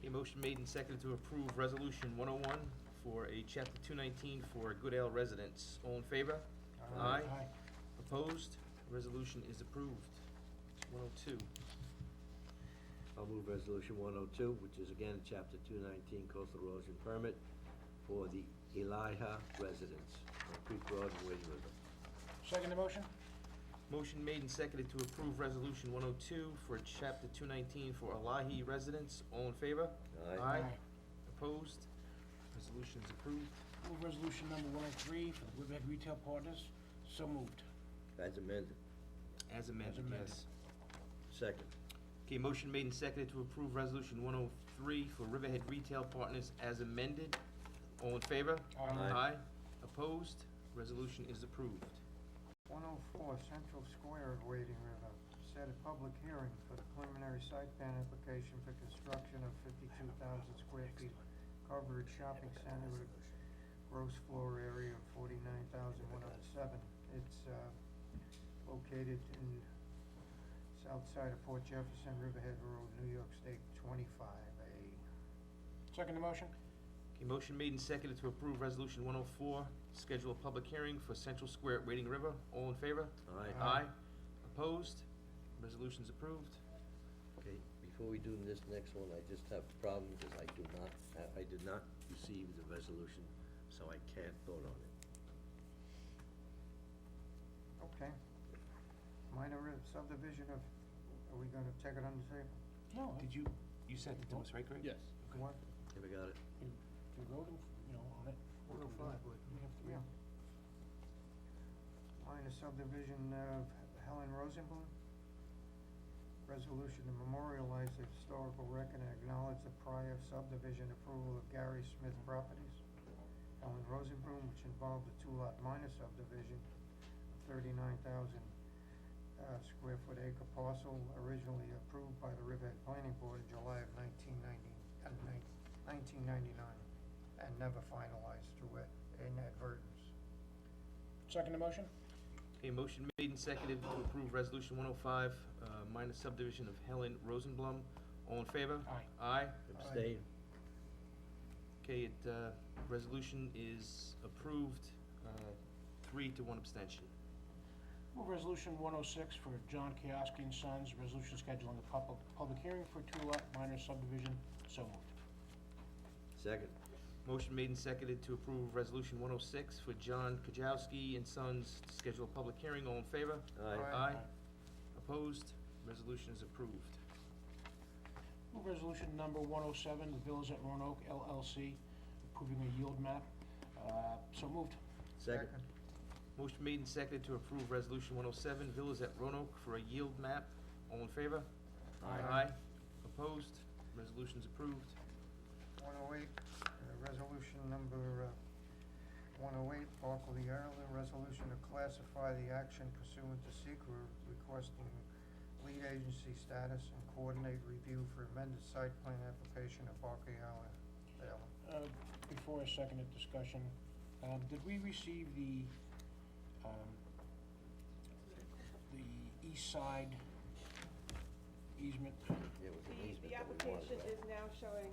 A motion made and seconded to approve resolution 101 for a chapter 219 for Goodale residence. All in favor? Aye. Opposed? Resolution is approved. 102. I'll move resolution 102, which is again chapter 219 coastal erosion permit for the Elijah residence on Creek Road and Wading River. Second motion. Motion made and seconded to approve resolution 102 for chapter 219 for Elahi residence. All in favor? Aye. Opposed? Resolution is approved. Move resolution number 103 for the Riverhead Retail Partners. So moved. As amended. As amended, amended. yes. Second. Okay, motion made and seconded to approve resolution 103 3 for Riverhead Retail Partners as amended. All in favor? Aye. Opposed? Resolution is approved. 104 Central Square, Wading River. Set a public hearing for the preliminary site plan application for construction of 52,000 square feet covered shopping center with a gross floor area of 49,107. It's located in south side of Port Jefferson, Riverhead Road, New York State 25A. Second the motion? Okay, motion made and seconded to approve Resolution 104, schedule a public hearing for Central Square at Wading River. All in favor? Aye. Opposed? Resolution's approved. Okay, before we do this next one, I just have a problem because I did not receive the resolution, so I can't vote on it. Okay. Minor subdivision of, are we gonna take it on the table? No. Did you sent it to us, right, Greg? Yes. What? Never got it. If you vote, on it. 105. Yeah. Minor subdivision of Helen Rosenblum. Resolution to memorialize the historical record and acknowledge the prior subdivision approval of Gary Smith Properties. Helen Rosenblum, which involved a two-lot minor subdivision of 39,000 square foot acre parcel, originally approved by the Riverhead Planning Board in July of 1999, and never finalized through inadvertence. Second the motion? Okay, motion made and seconded to approve Resolution 105, minor subdivision of Helen Rosenblum. All in favor? Aye. Aye. Abstain. Okay, resolution is approved, 3 to 1 abstention. Move resolution 106 for John Kioski and Sons, resolution scheduling a public hearing for two-lot minor subdivision. So moved. Second. Motion made and seconded to approve Resolution 106 for John Kajowski and Sons to schedule a public hearing. All in favor? Aye. Aye. Opposed? Resolution is approved. Move resolution number 107, the Villas at Roanoke LLC, approving a yield map. So moved. Second. Motion made and seconded to approve Resolution 107, Villas at Roanoke for a yield map. All in favor? Aye. Opposed? Resolution is approved. 108, resolution number 108, Barclay, Ireland, resolution to classify the action pursuant to SECR requesting lead agency status and coordinate review for amended site plan application of Barclay, Ireland. Before a seconded discussion, did we receive the east side easement? Yeah, it was an easement The that we wanted, application right? is now showing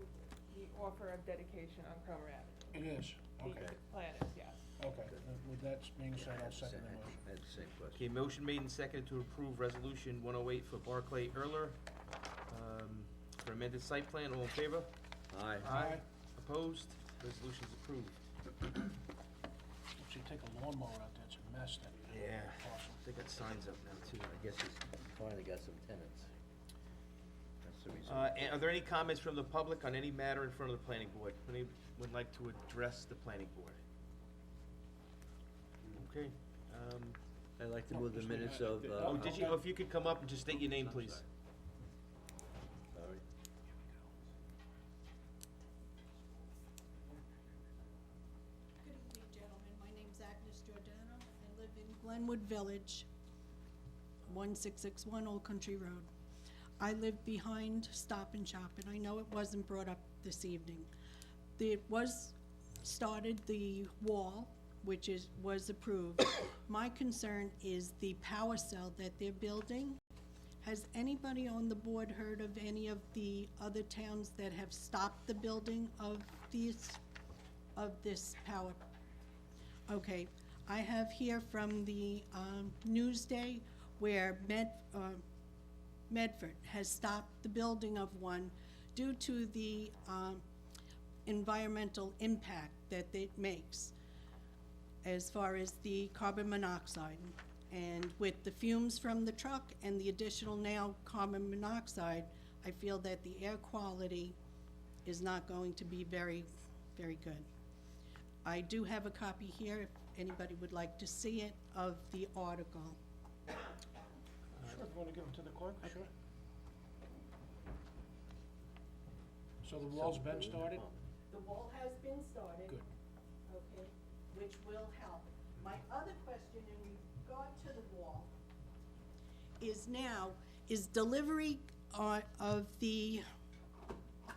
the offer of dedication on Cromer Avenue. It is, okay. The plan is, yes. Okay, with that being said, I'll Yeah, second the motion. I had the same question. Okay, motion made and seconded to approve Resolution 108 for Barclay Erler, for amended site plan. All in favor? Aye. Aye. Opposed? Resolution is approved. Actually, take a lawnmower out there, it's a mess, that parcel. They got signs up now, too. I guess he's finally got some tenants. That's the reason. And are there any comments from the public on any matter in front of the planning board? Anyone would like to address the planning board? Okay. I'd like to move the minutes of, Oh, did you, if you could come up and just state your name, please. Sorry. Good evening, gentlemen. My name's Agnes Giordano. I live in Glenwood Village, 1661 Old Country Road. I live behind Stop and Shop, and I know it wasn't brought up this evening. It was started, the wall, which was approved. My concern is the power cell that they're building. Has anybody on the board heard of any of the other towns that have stopped the building of this power? Okay, I have here from the Newsday where Medford has stopped the building of one due to the environmental impact that it makes as far as the carbon monoxide. And with the fumes from the truck and the additional now carbon monoxide, I feel that the air quality is not going to be very, very good. I do have a copy here, if anybody would like to see it, of the article. Sure, if you want to give them to the clerk, sure. So the wall's been started? The wall has been started. Good. Okay, which will help. My other question in regard to the wall is delivery of the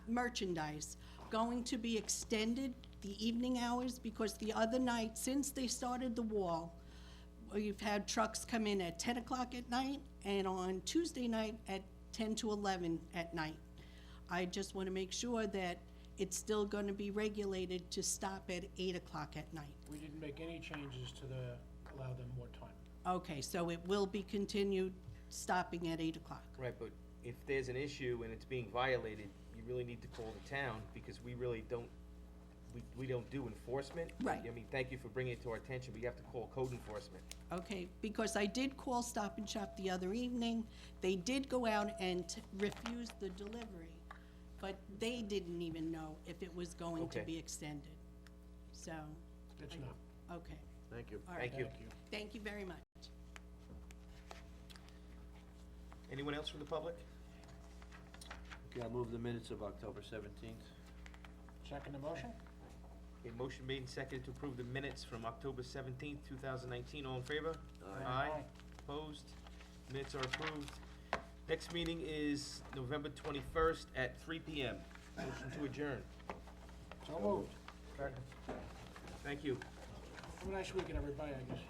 merchandise going to be extended, the evening hours? Because the other night, since they started the wall, we've had trucks come in at 10 o'clock at night, and on Tuesday night at 10 to 11 at night. I just want to make sure that it's still going to be regulated to stop at 8 o'clock at night. We didn't make any changes to allow them more time. Okay, so it will be continued stopping at 8 o'clock. Right, but if there's an issue and it's being violated, you really need to call the town, because we really don't, we don't do enforcement. Right. I mean, thank you for bringing it to our attention, but you have to call code enforcement. Okay, because I did call Stop and Shop the other evening. They did go out and refuse the delivery, but they didn't even know if it was going to Okay. be extended. So. It's not. Okay. Thank you. All right. Thank you. Thank you very much. Anyone else from the public? Okay, I'll move the minutes of October 17th. Second the motion? A motion made and seconded to approve the minutes from October 17th, 2019. All in favor? Aye. Aye. Opposed? Minutes are approved. Next meeting is November 21st at 3 PM. Motion to adjourn. So moved. Thank you. Have a nice weekend, everybody, I guess.